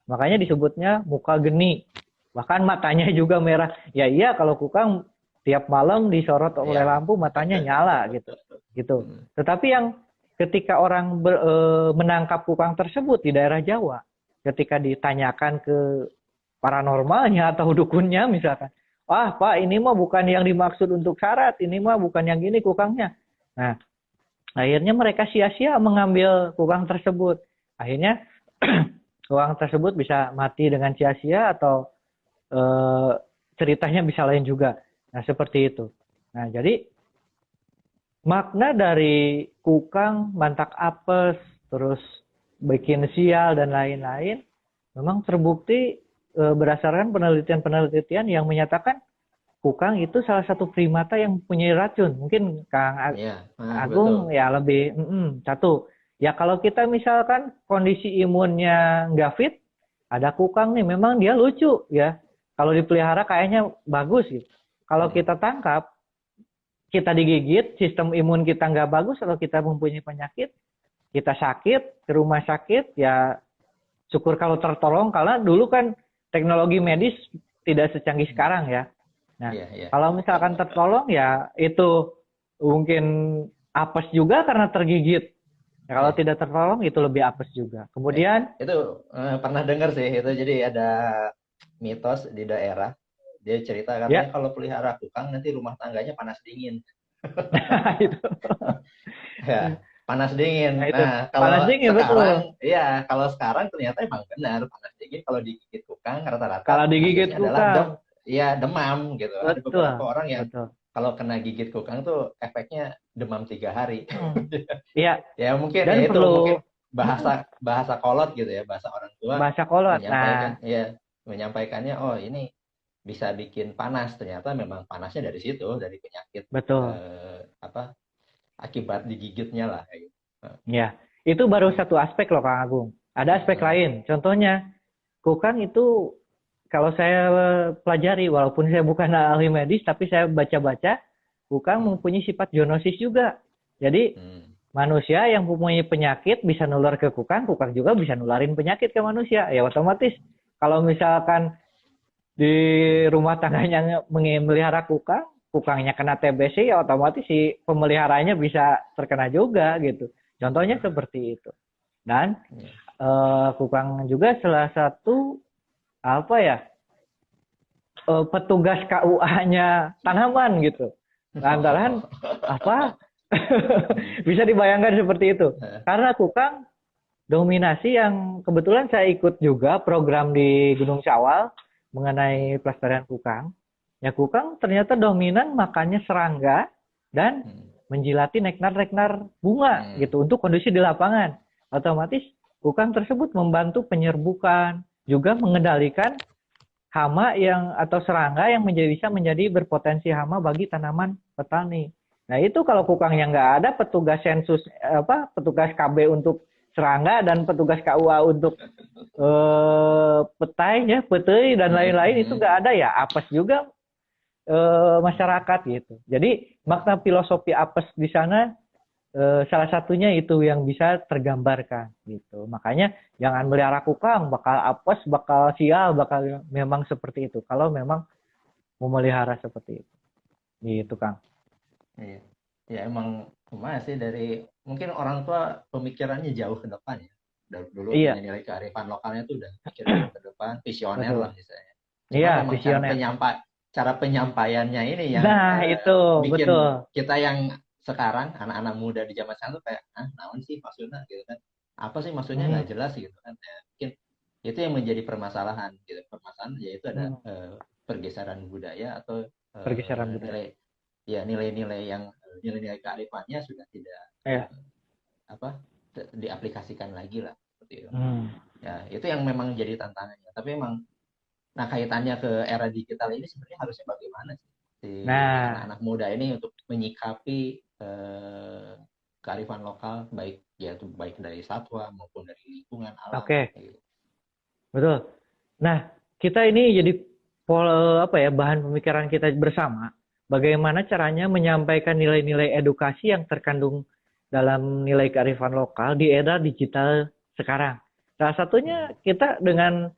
Makanya disebutnya muka geni. Bahkan matanya juga merah. Ya iya kalau kukang tiap malam disorot oleh lampu matanya nyala gitu. Gitu. Tetapi yang ketika orang menangkap kukang tersebut di daerah Jawa, ketika ditanyakan ke paranormalnya atau dukunnya misalkan, wah Pak ini mah bukan yang dimaksud untuk syarat, ini mah bukan yang gini kukangnya. Nah, akhirnya mereka sia-sia mengambil kukang tersebut. Akhirnya kukang tersebut bisa mati dengan sia-sia atau ceritanya bisa lain juga. Nah, seperti itu. Nah, jadi makna dari kukang, mantak apes, terus bikin sial dan lain-lain memang terbukti berdasarkan penelitian-penelitian yang menyatakan kukang itu salah satu primata yang punya racun. Mungkin Kang Agung betul. ya lebih satu. Ya kalau kita misalkan kondisi imunnya nggak fit, ada kukang nih, memang dia lucu ya. Kalau dipelihara kayaknya bagus gitu. Kalau kita tangkap, kita digigit, sistem imun kita nggak bagus, kalau kita mempunyai penyakit, kita sakit, ke rumah sakit, ya syukur kalau tertolong, karena dulu kan teknologi medis tidak secanggih sekarang ya. Nah, kalau misalkan tertolong ya itu mungkin apes juga karena tergigit. Ya, kalau tidak tertolong itu lebih apes juga. Kemudian itu pernah dengar sih itu, jadi ada mitos di daerah. Dia cerita katanya kalau pelihara kukang nanti rumah tangganya panas dingin. itu. Ya, panas dingin. Nah, kalau panas dingin, sekarang, betul. ya kalau sekarang ternyata emang benar panas dingin kalau digigit kukang Kalau rata-rata digigit hasilnya adalah kukang, demam gitu. Ada betul, beberapa orang yang betul. kalau kena gigit kukang tuh efeknya demam 3 hari. Iya. Ya mungkin Dan ya itu perlu mungkin bahasa kolot gitu ya, bahasa orang tua bahasa kolot. menyampaikan menyampaikannya, oh ini bisa bikin panas, ternyata memang panasnya dari situ, dari penyakit Betul. akibat digigitnya lah gitu. Ya, itu baru satu aspek loh Kang Agung. Ada aspek lain. Contohnya, kukang itu kalau saya pelajari, walaupun saya bukan ahli medis, tapi saya baca-baca, kukang mempunyai sifat zoonosis juga. Jadi manusia yang mempunyai penyakit bisa nular ke kukang, kukang juga bisa nularin penyakit ke manusia. Ya otomatis kalau misalkan di rumah tangganya memelihara kukang, kukangnya kena TBC, ya otomatis si pemeliharanya bisa terkena juga gitu. Contohnya seperti itu. Dan kukang juga salah satu apa ya petugas KUA-nya tanaman gitu. Lantaran apa bisa dibayangkan seperti itu. Karena kukang dominasi yang kebetulan saya ikut juga program di Gunung Syawal mengenai pelestarian kukang. Ya kukang ternyata dominan makannya serangga dan menjilati nektar-nektar bunga gitu untuk kondisi di lapangan. Otomatis kukang tersebut membantu penyerbukan, juga mengendalikan hama yang atau serangga yang bisa menjadi berpotensi hama bagi tanaman petani. Nah itu kalau kukang yang nggak ada petugas sensus petugas KB untuk serangga dan petugas KUA untuk petai ya petei dan lain-lain itu nggak ada ya apes juga masyarakat gitu. Jadi makna filosofi apes di sana salah satunya itu yang bisa tergambarkan gitu. Makanya jangan melihara kukang, bakal apes, bakal sial, bakal memang seperti itu. Kalau memang memelihara seperti itu. Gitu, Kang. Iya. Ya emang masih dari mungkin orang tua pemikirannya jauh ke depan ya. Dari dulu nilai-nilai kearifan lokalnya tuh udah pikir jauh ke depan, visioner lah misalnya. Cuma memang cara penyampaiannya ini yang itu bikin betul. kita yang sekarang anak-anak muda di zaman sekarang tuh kayak naon sih maksudnya gitu kan, apa sih maksudnya nggak jelas gitu kan ya, mungkin itu yang menjadi permasalahan gitu. Permasalahan yaitu ada pergeseran budaya atau pergeseran budaya. nilai-nilai yang nilai-nilai kearifannya sudah tidak diaplikasikan lagi lah seperti itu. Hmm. Ya, itu yang memang jadi tantangannya. Tapi emang, nah kaitannya ke era digital ini sebenarnya harusnya bagaimana sih si Nah, anak-anak muda ini untuk menyikapi kearifan lokal, baik dari satwa maupun dari lingkungan alam. oke, Gitu. betul. Nah, kita ini jadi bahan pemikiran kita bersama. Bagaimana caranya menyampaikan nilai-nilai edukasi yang terkandung dalam nilai kearifan lokal di era digital sekarang. Salah satunya kita dengan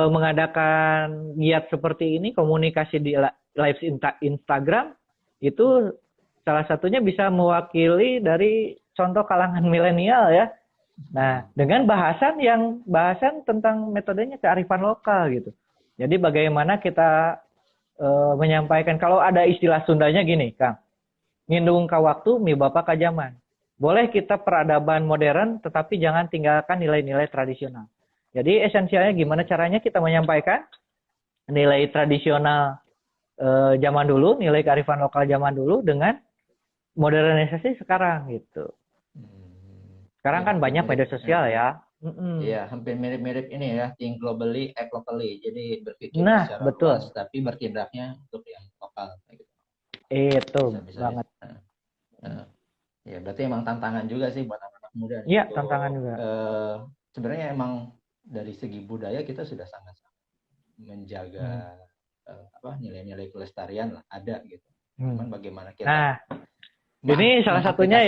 mengadakan giat seperti ini, komunikasi di live Instagram, itu salah satunya bisa mewakili dari contoh kalangan milenial ya. Nah, dengan bahasan tentang metodenya kearifan lokal gitu. Jadi bagaimana kita menyampaikan, kalau ada istilah Sundanya gini, Kang, ngindung ka waktu, mi bapak ka zaman. Boleh kita peradaban modern, tetapi jangan tinggalkan nilai-nilai tradisional. Jadi esensialnya gimana caranya kita menyampaikan nilai tradisional zaman dulu, nilai kearifan lokal zaman dulu dengan modernisasi sekarang gitu. Sekarang Ya, kan banyak media sosial ya. Iya, hampir mirip-mirip ini ya, think globally, act locally. Jadi berpikir Nah, secara betul. luas, tapi bertindaknya untuk yang lokal. Gitu. Itu Bisa banget. Ya, berarti emang tantangan juga sih buat anak-anak muda nih. Iya, tantangan juga. Sebenarnya emang dari segi budaya kita sudah sangat-sangat menjaga nilai-nilai kelestarian lah, ada gitu. Cuman bagaimana kita ini salah satunya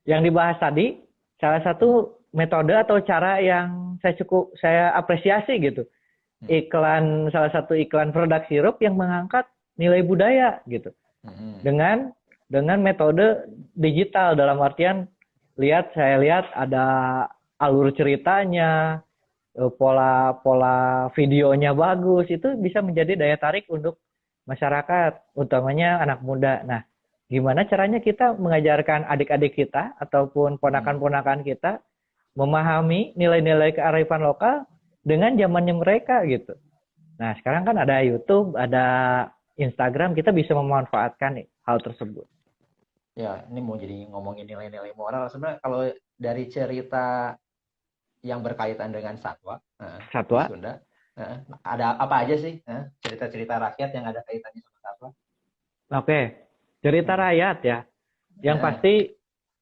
yang dibahas tadi, salah satu metode atau cara yang saya apresiasi gitu. Salah satu iklan produk sirup yang mengangkat nilai budaya gitu. Dengan metode digital, dalam artian saya lihat ada alur ceritanya, pola videonya bagus, itu bisa menjadi daya tarik untuk masyarakat, utamanya anak muda. Nah, gimana caranya kita mengajarkan adik-adik kita ataupun ponakan-ponakan kita memahami nilai-nilai kearifan lokal dengan zamannya mereka gitu. Nah, sekarang kan ada YouTube, ada Instagram, kita bisa memanfaatkan hal tersebut. Ya, ini mau jadi ngomongin nilai-nilai moral. Sebenarnya kalau dari cerita yang berkaitan dengan satwa, di Sunda, ada apa aja sih cerita-cerita rakyat yang ada kaitannya sama satwa? Oke, cerita rakyat ya. Yang pasti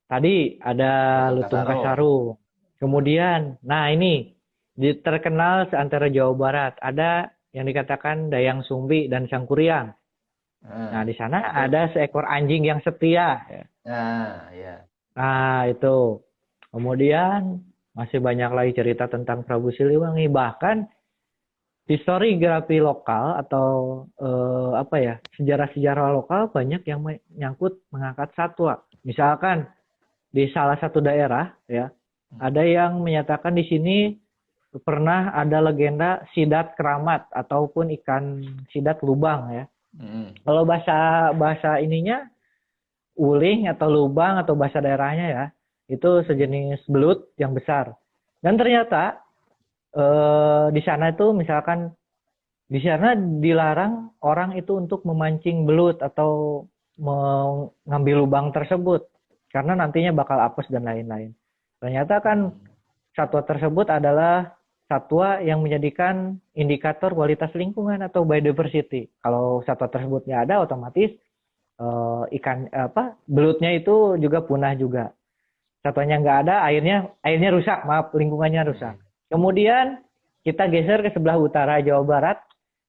tadi ada Lutung Kasarung. Kemudian, nah ini terkenal seantero Jawa Barat. Ada yang dikatakan Dayang Sumbi dan Sangkuriang. Nah, di sana ada seekor anjing yang setia. Nah, itu. Kemudian masih banyak lagi cerita tentang Prabu Siliwangi. Bahkan historiografi lokal atau sejarah-sejarah lokal banyak yang menyangkut mengangkat satwa. Misalkan di salah satu daerah ya, ada yang menyatakan di sini pernah ada legenda sidat keramat ataupun ikan sidat lubang ya. Kalau bahasa ininya uling atau lubang atau bahasa daerahnya ya, itu sejenis belut yang besar. Dan ternyata di sana itu misalkan di sana dilarang orang itu untuk memancing belut atau mengambil lubang tersebut karena nantinya bakal apes dan lain-lain. Ternyata kan satwa tersebut adalah satwa yang menjadikan indikator kualitas lingkungan atau biodiversity. Kalau satwa tersebutnya ada, otomatis belutnya itu juga punah juga. Satwanya nggak ada, airnya rusak, lingkungannya rusak. Kemudian kita geser ke sebelah utara Jawa Barat,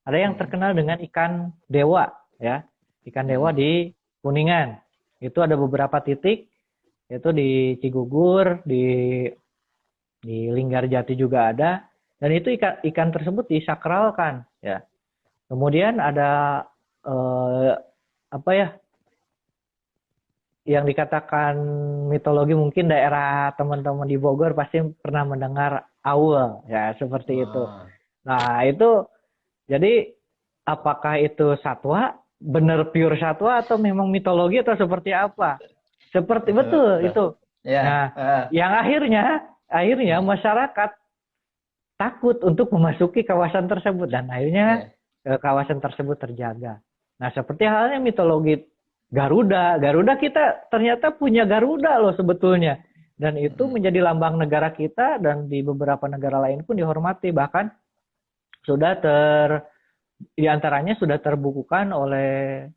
ada yang terkenal dengan ikan dewa, ya, ikan dewa di Kuningan. Itu ada beberapa titik, yaitu di Cigugur, di Linggarjati juga ada. Dan itu ikan tersebut disakralkan, ya. Kemudian ada yang dikatakan mitologi, mungkin daerah teman-teman di Bogor pasti pernah mendengar Aul, ya seperti itu. Nah itu, jadi apakah itu satwa, benar pure satwa atau memang mitologi atau seperti apa? Seperti betul itu. Nah, yang akhirnya masyarakat takut untuk memasuki kawasan tersebut dan akhirnya kawasan tersebut terjaga. Nah, seperti halnya mitologi Garuda kita ternyata punya Garuda loh sebetulnya. dan itu menjadi lambang negara kita dan di beberapa negara lain pun dihormati, bahkan sudah di antaranya sudah terbukukan oleh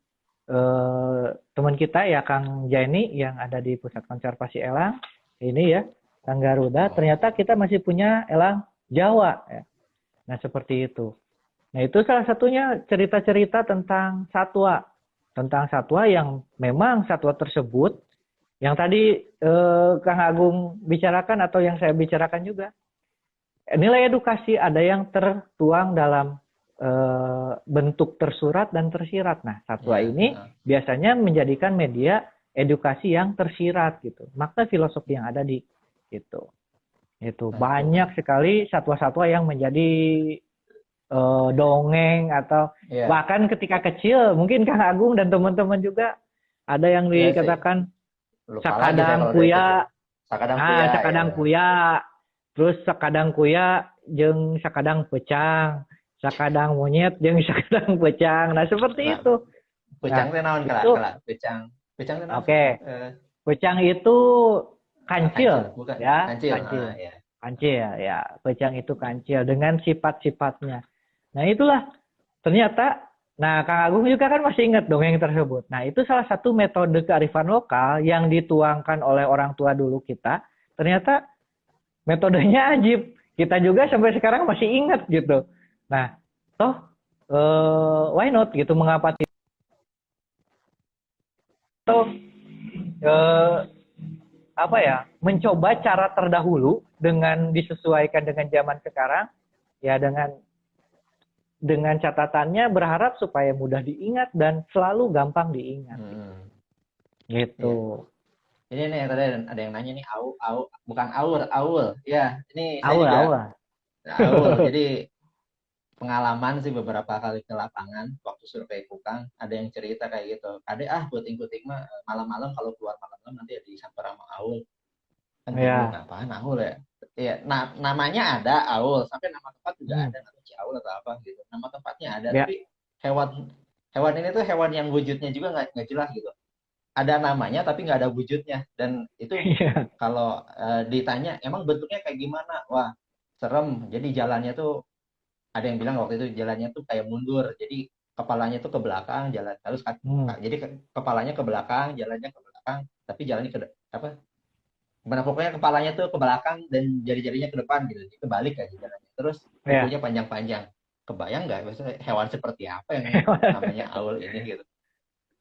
teman kita ya Kang Jaini yang ada di Pusat Konservasi Elang ini ya, Kang Garuda, ternyata kita masih punya elang Jawa ya. Nah seperti itu. Nah itu salah satunya cerita-cerita tentang satwa yang memang satwa tersebut yang tadi Kang Agung bicarakan atau yang saya bicarakan juga, nilai edukasi ada yang tertuang dalam bentuk tersurat dan tersirat. Nah satwa ini biasanya menjadikan media edukasi yang tersirat gitu, makna filosofi yang ada di itu banyak sekali satwa-satwa yang menjadi dongeng atau bahkan ketika kecil mungkin Kang Agung dan teman-teman juga ada yang dikatakan sakadang kuya, sakadang kuya, terus sakadang kuya jeung sakadang pecang, sakadang monyet jeung sakadang pecang. Nah seperti itu. Pecang teh naon kala pecang teh naon? Oke. Pecang itu kancil, bukan? Ya, kancil. Kancil ya, pecang itu kancil dengan sifat-sifatnya. Nah itulah ternyata, nah Kang Agung juga kan masih ingat dongeng tersebut. Nah itu salah satu metode kearifan lokal yang dituangkan oleh orang tua dulu kita. Ternyata metodenya ajib. Kita juga sampai sekarang masih ingat gitu. Nah, why not gitu, mengapa tidak? Mencoba cara terdahulu dengan disesuaikan dengan zaman sekarang, ya dengan catatannya berharap supaya mudah diingat dan selalu gampang diingat. Gitu. Ini nih tadi ada yang nanya nih, bukan aul. Ya, ini saya aul, juga aul. Jadi pengalaman sih beberapa kali ke lapangan waktu survei Kukang, ada yang cerita kayak gitu. Ada puting-puting mah malam-malam kalau keluar malam-malam nanti disamper sama aul. Kan apaan aul ya? Iya, namanya ada aul, sampai nama tempat juga ada, namanya Ciaul atau apa gitu. Nama tempatnya ada, tapi hewan ini tuh hewan yang wujudnya juga nggak jelas gitu. Ada namanya tapi nggak ada wujudnya, dan itu kalau ditanya emang bentuknya kayak gimana, wah serem. Jadi jalannya tuh ada yang bilang waktu itu jalannya tuh kayak mundur, jadi kepalanya tuh ke belakang jalan, terus jadi kepalanya ke belakang, jalannya ke belakang, tapi jalannya ke apa? Pokoknya kepalanya tuh ke belakang dan jari-jarinya ke depan gitu, itu balik aja jalannya. Terus kukunya panjang-panjang. Kebayang nggak maksudnya hewan seperti apa yang namanya aul ini gitu?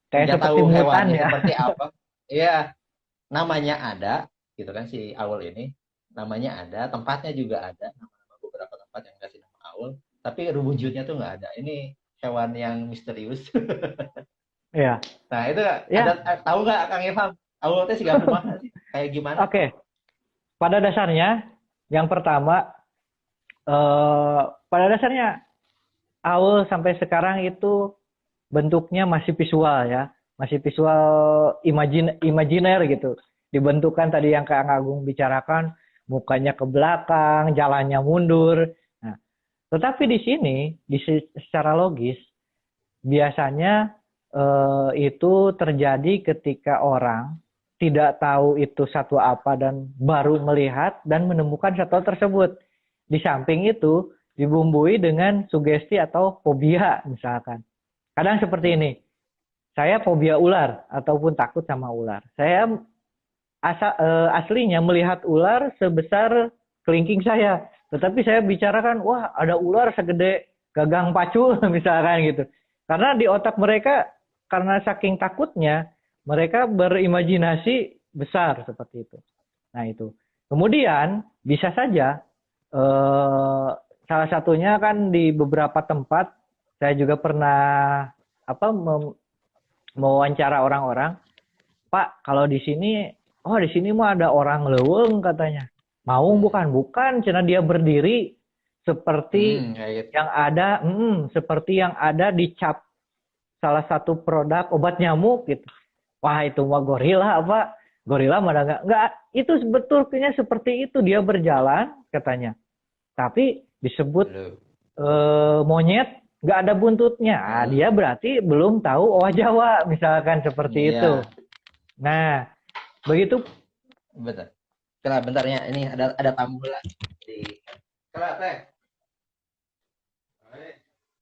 Kayak nggak tahu hewannya seperti apa. Iya, namanya ada gitu kan si aul ini, namanya ada, tempatnya juga ada, nama-nama beberapa tempat yang kasih nama aul, tapi wujudnya tuh nggak ada. Ini hewan yang misterius. Iya. Nah itu ada, tahu nggak Kang Ilham, aul teh sih gimana sih? Kayak gimana? Oke. Pada dasarnya yang pertama, pada dasarnya aul sampai sekarang itu bentuknya masih visual ya, masih visual imajiner gitu. Dibentukkan tadi yang Kang Agung bicarakan, mukanya ke belakang, jalannya mundur. Nah, tetapi di sini secara logis biasanya itu terjadi ketika orang tidak tahu itu satwa apa dan baru melihat dan menemukan satwa tersebut. Di samping itu dibumbui dengan sugesti atau fobia misalkan. Kadang seperti ini, saya fobia ular ataupun takut sama ular. Saya aslinya melihat ular sebesar kelingking saya, tetapi saya bicarakan, wah ada ular segede gagang pacul misalkan gitu. Karena di otak mereka, karena saking takutnya, mereka berimajinasi besar seperti itu. Nah itu. Kemudian bisa saja salah satunya kan di beberapa tempat saya juga pernah mewawancara orang-orang, Pak, kalau di sini mah ada orang leuweung katanya. Mau bukan, karena dia berdiri seperti yang ada, seperti yang ada di cap salah satu produk obat nyamuk gitu. Wah itu mah gorila apa? Gorila mana enggak? Itu sebetulnya seperti itu, dia berjalan katanya. Tapi disebut monyet, nggak ada buntutnya. Dia berarti belum tahu owa Jawa, misalkan seperti itu. Nah, begitu. Betul. Kela bentarnya ini ada tamu lah di Kela teh.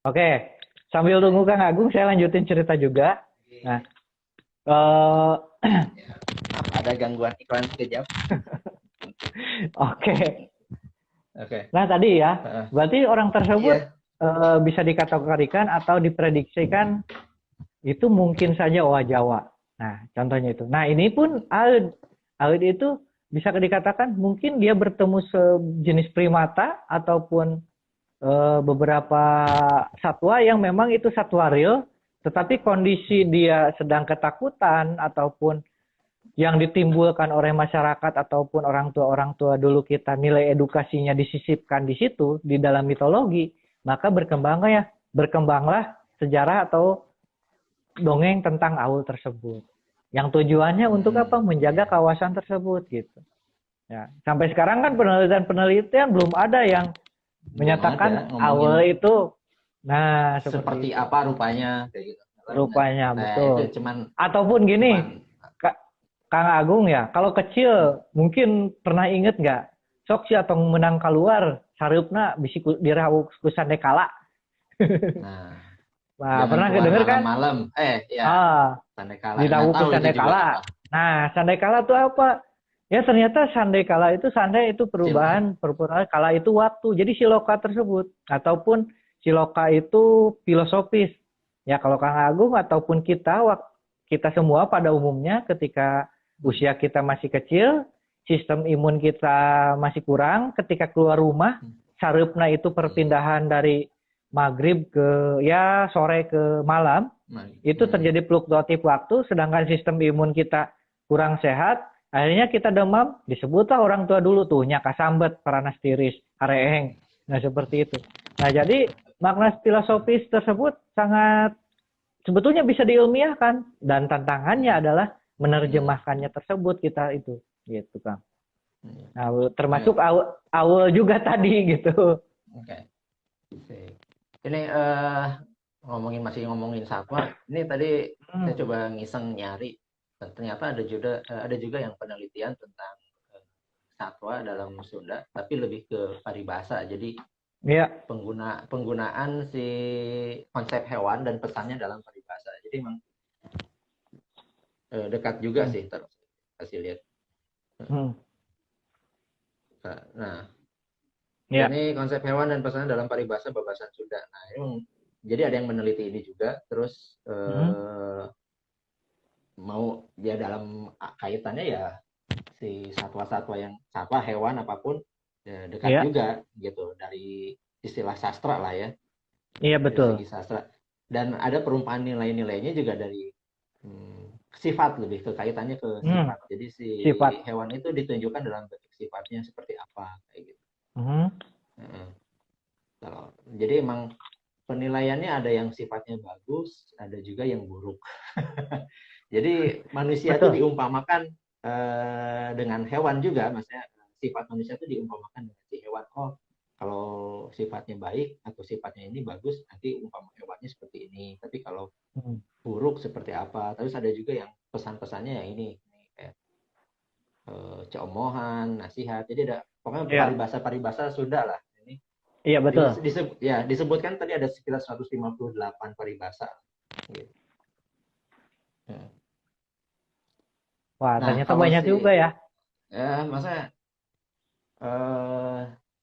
Oke, sambil tunggu Kang Agung, saya lanjutin cerita juga. Nah, eh, Apa ada gangguan iklan sekejap? oke. Oke. Nah tadi ya, berarti orang tersebut Iya. bisa dikategorikan atau diprediksikan itu mungkin saja owa Jawa. Nah, contohnya itu. Nah, ini pun Aud. Aud itu bisa dikatakan mungkin dia bertemu sejenis primata ataupun beberapa satwa yang memang itu satwa real, tetapi kondisi dia sedang ketakutan ataupun yang ditimbulkan oleh masyarakat ataupun orang tua dulu kita nilai edukasinya disisipkan di situ di dalam mitologi, maka berkembanglah sejarah atau dongeng tentang Aul tersebut. Yang tujuannya untuk apa? Menjaga kawasan tersebut gitu. Ya, sampai sekarang kan penelitian belum ada yang menyatakan Aul itu seperti apa rupanya kayak gitu. Rupanya betul. Itu cuman ataupun gini, Kang Agung ya, kalau kecil mungkin pernah inget nggak? Sok si atau menang keluar, sarupna bisi dirawuk ku sandekala. Nah, pernah kedenger kan? Malam. Ya. Sandekala. Dirawuk ku sandekala. Nah, sandekala itu apa? Ya ternyata sandekala itu perubahan kala itu waktu. Jadi siloka tersebut ataupun siloka itu filosofis. Ya kalau Kang Agung ataupun kita semua pada umumnya ketika usia kita masih kecil, sistem imun kita masih kurang, ketika keluar rumah, sarupna itu perpindahan dari maghrib ke sore ke malam, itu terjadi fluktuatif waktu, sedangkan sistem imun kita kurang sehat, akhirnya kita demam, disebutlah orang tua dulu tuh, nyakasambet, paranas tiris, hareeng, nah seperti itu. Nah jadi makna filosofis tersebut sangat sebetulnya bisa diilmiahkan dan tantangannya adalah menerjemahkannya tersebut kita itu gitu Kang. Nah, termasuk awal juga tadi gitu. Oke. Ini masih ngomongin satwa. Ini tadi saya coba ngiseng nyari. Ternyata ada juga yang penelitian tentang satwa dalam Sunda, tapi lebih ke paribasa. Jadi penggunaan si konsep hewan dan pesannya dalam paribasa. Jadi memang dekat juga sih, terus kasih lihat. Nah, ini konsep hewan dan pesannya dalam paribasa babasan Sunda. Nah, jadi ada yang meneliti ini juga, terus mau dia dalam kaitannya ya si satwa hewan apapun ya, dekat juga gitu dari istilah sastra lah ya. Iya betul. Dari segi sastra. Dan ada perumpamaan nilai-nilainya juga dari sifat, lebih ke kaitannya ke sifat. Jadi sifat hewan itu ditunjukkan dalam bentuk sifatnya seperti apa kayak gitu. Jadi emang penilaiannya ada yang sifatnya bagus, ada juga yang buruk. Jadi manusia itu diumpamakan dengan hewan juga, maksudnya sifat manusia itu diumpamakan dengan si hewan. Oh, kalau sifatnya baik atau sifatnya ini bagus, nanti umpama hewannya seperti ini. Tapi kalau buruk seperti apa? Terus ada juga yang pesan-pesannya yang ini kayak ceomohan, nasihat. Jadi ada pokoknya paribasa Sunda lah. Ini. Iya betul. Disebutkan tadi ada sekitar 158 paribasa. Gitu. Wah, ternyata banyak juga ya. Ya, masa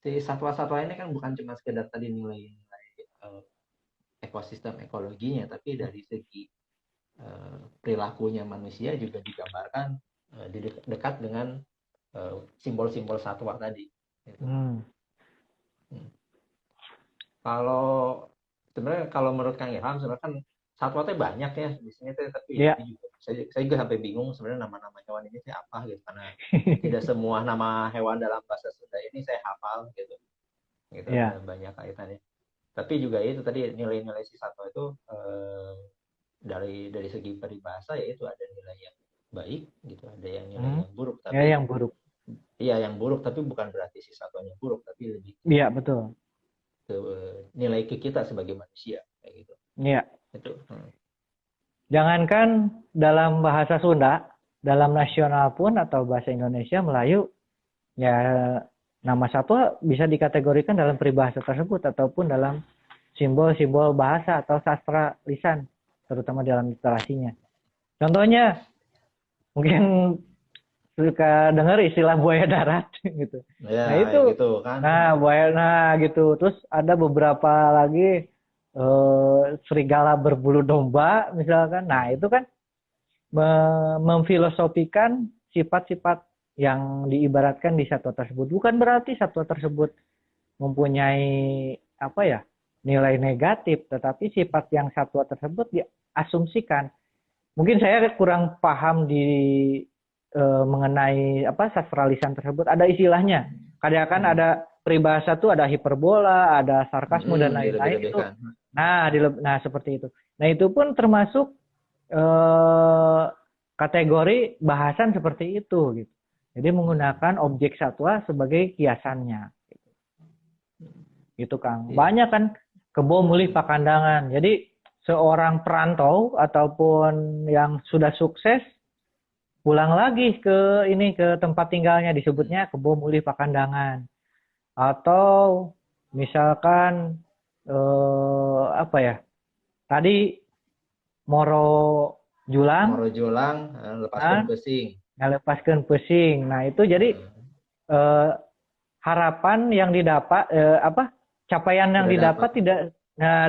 si satwa-satwa ini kan bukan cuma sekedar tadi nilai-nilai ekosistem ekologinya, tapi dari segi perilakunya manusia juga digambarkan dekat dengan simbol-simbol satwa tadi. Gitu. Sebenarnya kalau menurut Kang Ilham, sebenarnya kan satwa itu banyak ya di sini tuh, tapi saya juga sampai bingung sebenarnya nama-nama hewan ini saya apa gitu, karena tidak semua nama hewan dalam bahasa Sunda ini saya hafal gitu banyak kaitannya. Tapi juga itu tadi nilai-nilai si satwa itu dari segi peribahasa yaitu ada nilai yang baik gitu, ada yang nilai yang buruk. Tapi yang buruk. Iya yang buruk, tapi bukan berarti si satwanya buruk, tapi lebih betul ke nilai ke kita sebagai manusia kayak gitu. Iya. Itu. Jangankan dalam bahasa Sunda, dalam nasional pun atau bahasa Indonesia, Melayu, Ya, nama satwa bisa dikategorikan dalam peribahasa tersebut ataupun dalam simbol-simbol bahasa atau sastra lisan, terutama dalam literasinya. Contohnya, mungkin suka dengar istilah buaya darat gitu. Ya, Nah itu, gitu kan. nah gitu. Terus ada beberapa lagi serigala berbulu domba misalkan. Nah itu kan memfilosofikan sifat-sifat yang diibaratkan di satwa tersebut. Bukan berarti satwa tersebut mempunyai apa ya nilai negatif, tetapi sifat yang satwa tersebut diasumsikan. Mungkin saya kurang paham di mengenai apa sastra lisan tersebut. Ada istilahnya. Kadang kan ada peribahasa tuh ada hiperbola, ada sarkasme dan lain-lain itu. Nah seperti itu. Nah itu pun termasuk kategori bahasan seperti itu gitu. Jadi menggunakan objek satwa sebagai kiasannya. Gitu Kang. Banyak kan kebo mulih pakandangan. Jadi seorang perantau ataupun yang sudah sukses pulang lagi ke tempat tinggalnya disebutnya kebo mulih pakandangan. Atau misalkan apa ya? Tadi Moro Julang lepaskan pesing. Lepaskan pesing. Nah, itu jadi harapan yang didapat capaian yang didapat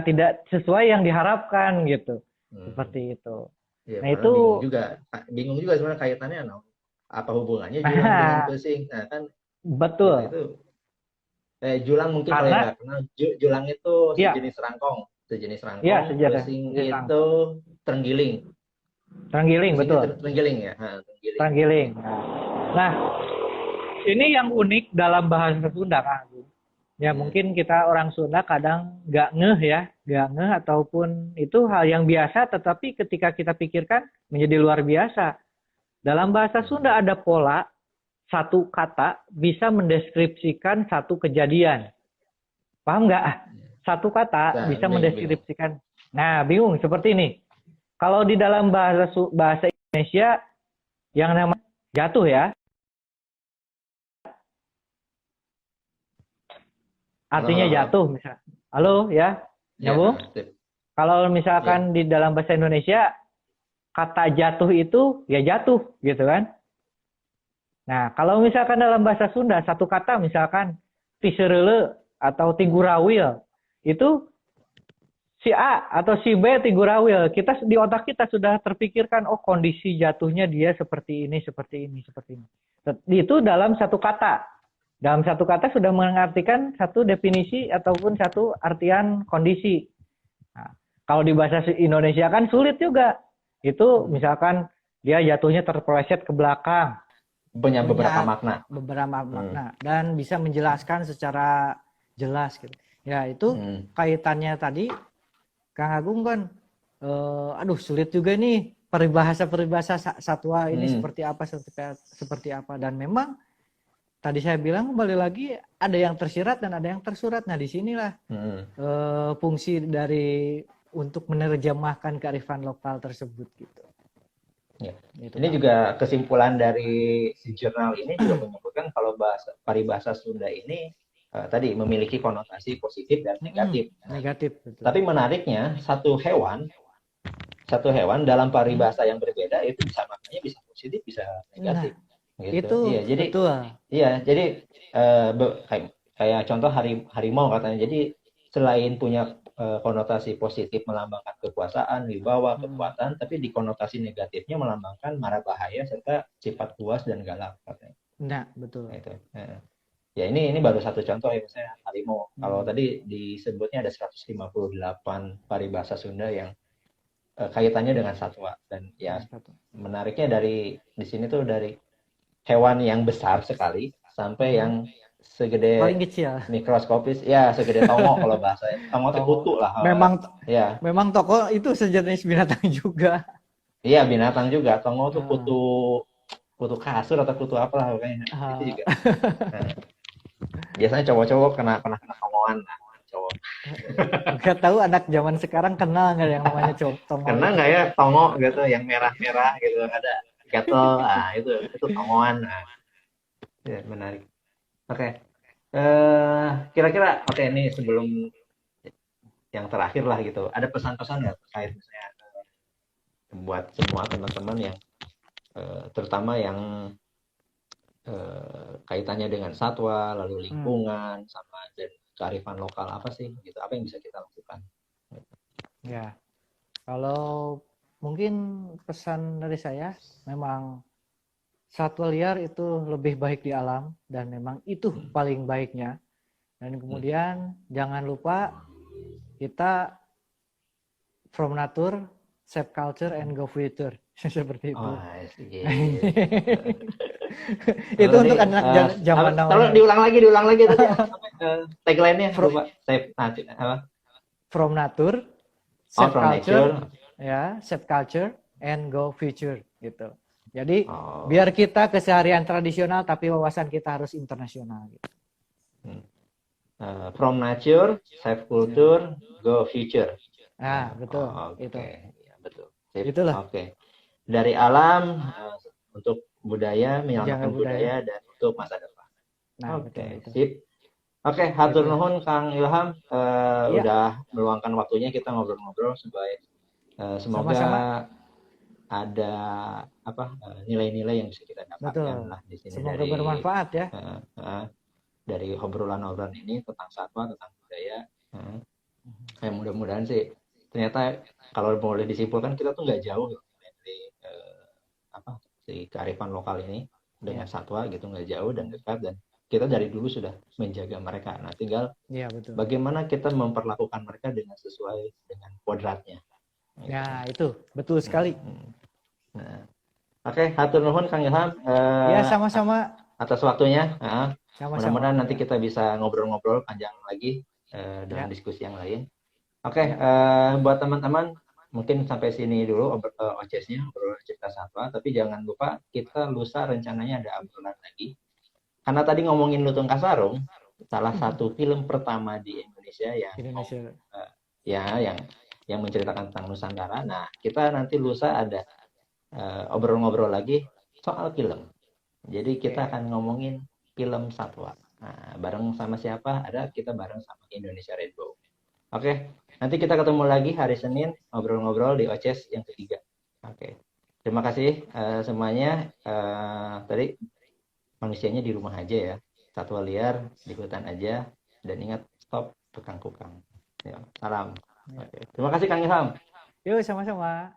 tidak sesuai yang diharapkan gitu. Seperti itu. Ya, nah, itu bingung juga sebenarnya kaitannya apa hubungannya julang dengan pesing. Nah, kan betul. Itu julang mungkin kalau yang nggak kenal, julang itu sejenis rangkong. Pesing itu terenggiling. Terenggiling, betul. Terenggiling ya. Terenggiling. Nah, ini yang unik dalam bahasa Sunda, Kang. Ya, mungkin kita orang Sunda kadang nggak ngeh ataupun itu hal yang biasa, tetapi ketika kita pikirkan menjadi luar biasa. Dalam bahasa Sunda ada pola satu kata bisa mendeskripsikan satu kejadian. Paham nggak? Satu kata bisa mendeskripsikan. Nah, bingung seperti ini. Kalau di dalam bahasa Indonesia yang namanya jatuh ya. Artinya jatuh misal. Halo ya. Nyambung? Ya, kalau misalkan di dalam bahasa Indonesia kata jatuh itu ya jatuh gitu kan. Nah, kalau misalkan dalam bahasa Sunda satu kata misalkan tisereule atau tigurawil itu si A atau si B tigurawil, di otak kita sudah terpikirkan kondisi jatuhnya dia seperti ini. Itu dalam satu kata. Dalam satu kata sudah mengartikan satu definisi ataupun satu artian kondisi. Nah, kalau di bahasa Indonesia kan sulit juga. Itu misalkan dia jatuhnya terpeleset ke belakang. Punya beberapa makna. Dan bisa menjelaskan secara jelas gitu. Ya, itu kaitannya tadi Kang Agung kan, sulit juga nih peribahasa satwa ini seperti apa. Dan memang tadi saya bilang kembali lagi ada yang tersirat dan ada yang tersurat. Nah disinilah fungsi dari untuk menerjemahkan kearifan lokal tersebut gitu. Ya. Ini juga kesimpulan dari si jurnal ini juga menyebutkan kalau paribahasa Sunda ini tadi memiliki konotasi positif dan negatif. Negatif. Betul. Tapi menariknya satu hewan dalam paribahasa yang berbeda itu bisa maknanya bisa positif bisa negatif. Gitu. Itu iya, jadi betul. Iya, jadi kayak contoh harimau katanya. Jadi selain punya konotasi positif melambangkan kekuasaan, wibawa, kekuatan, tapi di konotasi negatifnya melambangkan mara bahaya serta sifat puas dan galak katanya. Nah, betul. Itu. Ya ini baru satu contoh ya misalnya harimau. Kalau tadi disebutnya ada 158 paribahasa Sunda yang kaitannya dengan satwa dan ya menariknya di sini tuh dari hewan yang besar sekali sampai yang segede paling kecil mikroskopis ya segede tongo kalau bahasanya. Tongo itu kutu lah. Memang toko itu sejenis binatang juga. Iya, binatang juga. Tongo itu kutu kasur atau kutu apalah pokoknya. Itu juga. Biasanya cowok-cowok kena tongoan cowok. Gak tahu anak zaman sekarang kenal nggak yang namanya tongo? Kenal nggak ya tongo gitu yang merah-merah gitu ada gatel, itu tongoan. Ya, menarik. Oke. Kira-kira oke ini sebelum yang terakhir lah gitu. Ada pesan-pesan nggak terkait misalnya buat semua teman-teman yang terutama yang kaitannya dengan satwa, lalu Hmm, lingkungan, sama dan kearifan lokal apa sih gitu? Apa yang bisa kita lakukan? ya. Kalau mungkin pesan dari saya, memang satwa liar itu lebih baik di alam dan memang itu paling baiknya. Dan Hmm. kemudian jangan lupa kita from nature, save culture and go future. Seperti itu. Oh, sip. Itu Berarti untuk anak apa? zaman now Tolong ini. diulang lagi tadi apa, tagline-nya Fro- lupa. Save nanti apa? From nature, Oh, save from culture, nature. ya, save culture and go future gitu. Jadi Oh, biar kita keseharian tradisional tapi wawasan kita harus internasional gitu. hmm. From nature, save Ya. culture, go future. Nah, betul. Itu. Oke, ya betul. Sip. Itulah Oke. Dari alam untuk budaya, jaga menyelamatkan budaya. budaya dan untuk masa depan. Nah, betul Oke, itu. sip. Oke, hatur Itulah. nuhun Kang Ilham Iya, udah meluangkan waktunya kita ngobrol-ngobrol supaya semoga sama-sama. ada apa nilai-nilai yang bisa kita dapatkan Betul. lah di sini Semoga dari bermanfaat ya. uh, uh, dari obrolan-obrolan ini tentang satwa, tentang budaya. Uh, mudah-mudahan sih ternyata kalau boleh disimpulkan kita tuh nggak jauh dari apa si kearifan lokal ini dengan Iya, satwa gitu nggak jauh dan dekat dan kita dari dulu sudah menjaga mereka. Nah, tinggal iya betul. bagaimana kita memperlakukan mereka dengan sesuai dengan kodratnya. Gitu. Ya, itu betul sekali. Nah, oke, hatur nuhun Kang Ilham Ya, sama-sama. atas waktunya. Sama-sama Mudah-mudahan Om nanti ya. kita bisa ngobrol-ngobrol panjang lagi dengan Ya, diskusi yang lain. Oke, ya. buat teman-teman mungkin sampai sini dulu OCS-nya, obrolan cerita satwa. Tapi jangan lupa kita lusa rencananya ada obrolan lagi. Karena tadi ngomongin Lutung Kasarung, salah satu film pertama di Indonesia yang Indonesia. ya yang menceritakan tentang Nusantara. Nah, kita nanti lusa ada obrol-ngobrol lagi soal film. Jadi kita Oke. akan ngomongin film satwa. Nah, bareng sama siapa? Ada kita bareng sama Indonesia Rainbow. Oke, nanti kita ketemu lagi hari Senin ngobrol-ngobrol di OCS yang ketiga. Oke, terima kasih semuanya. Tadi manusianya di rumah aja ya, satwa liar di hutan aja, dan ingat stop tukang kukang. Ya, salam. Ya. Oke, terima kasih Kang Ilham. Yuk, sama-sama.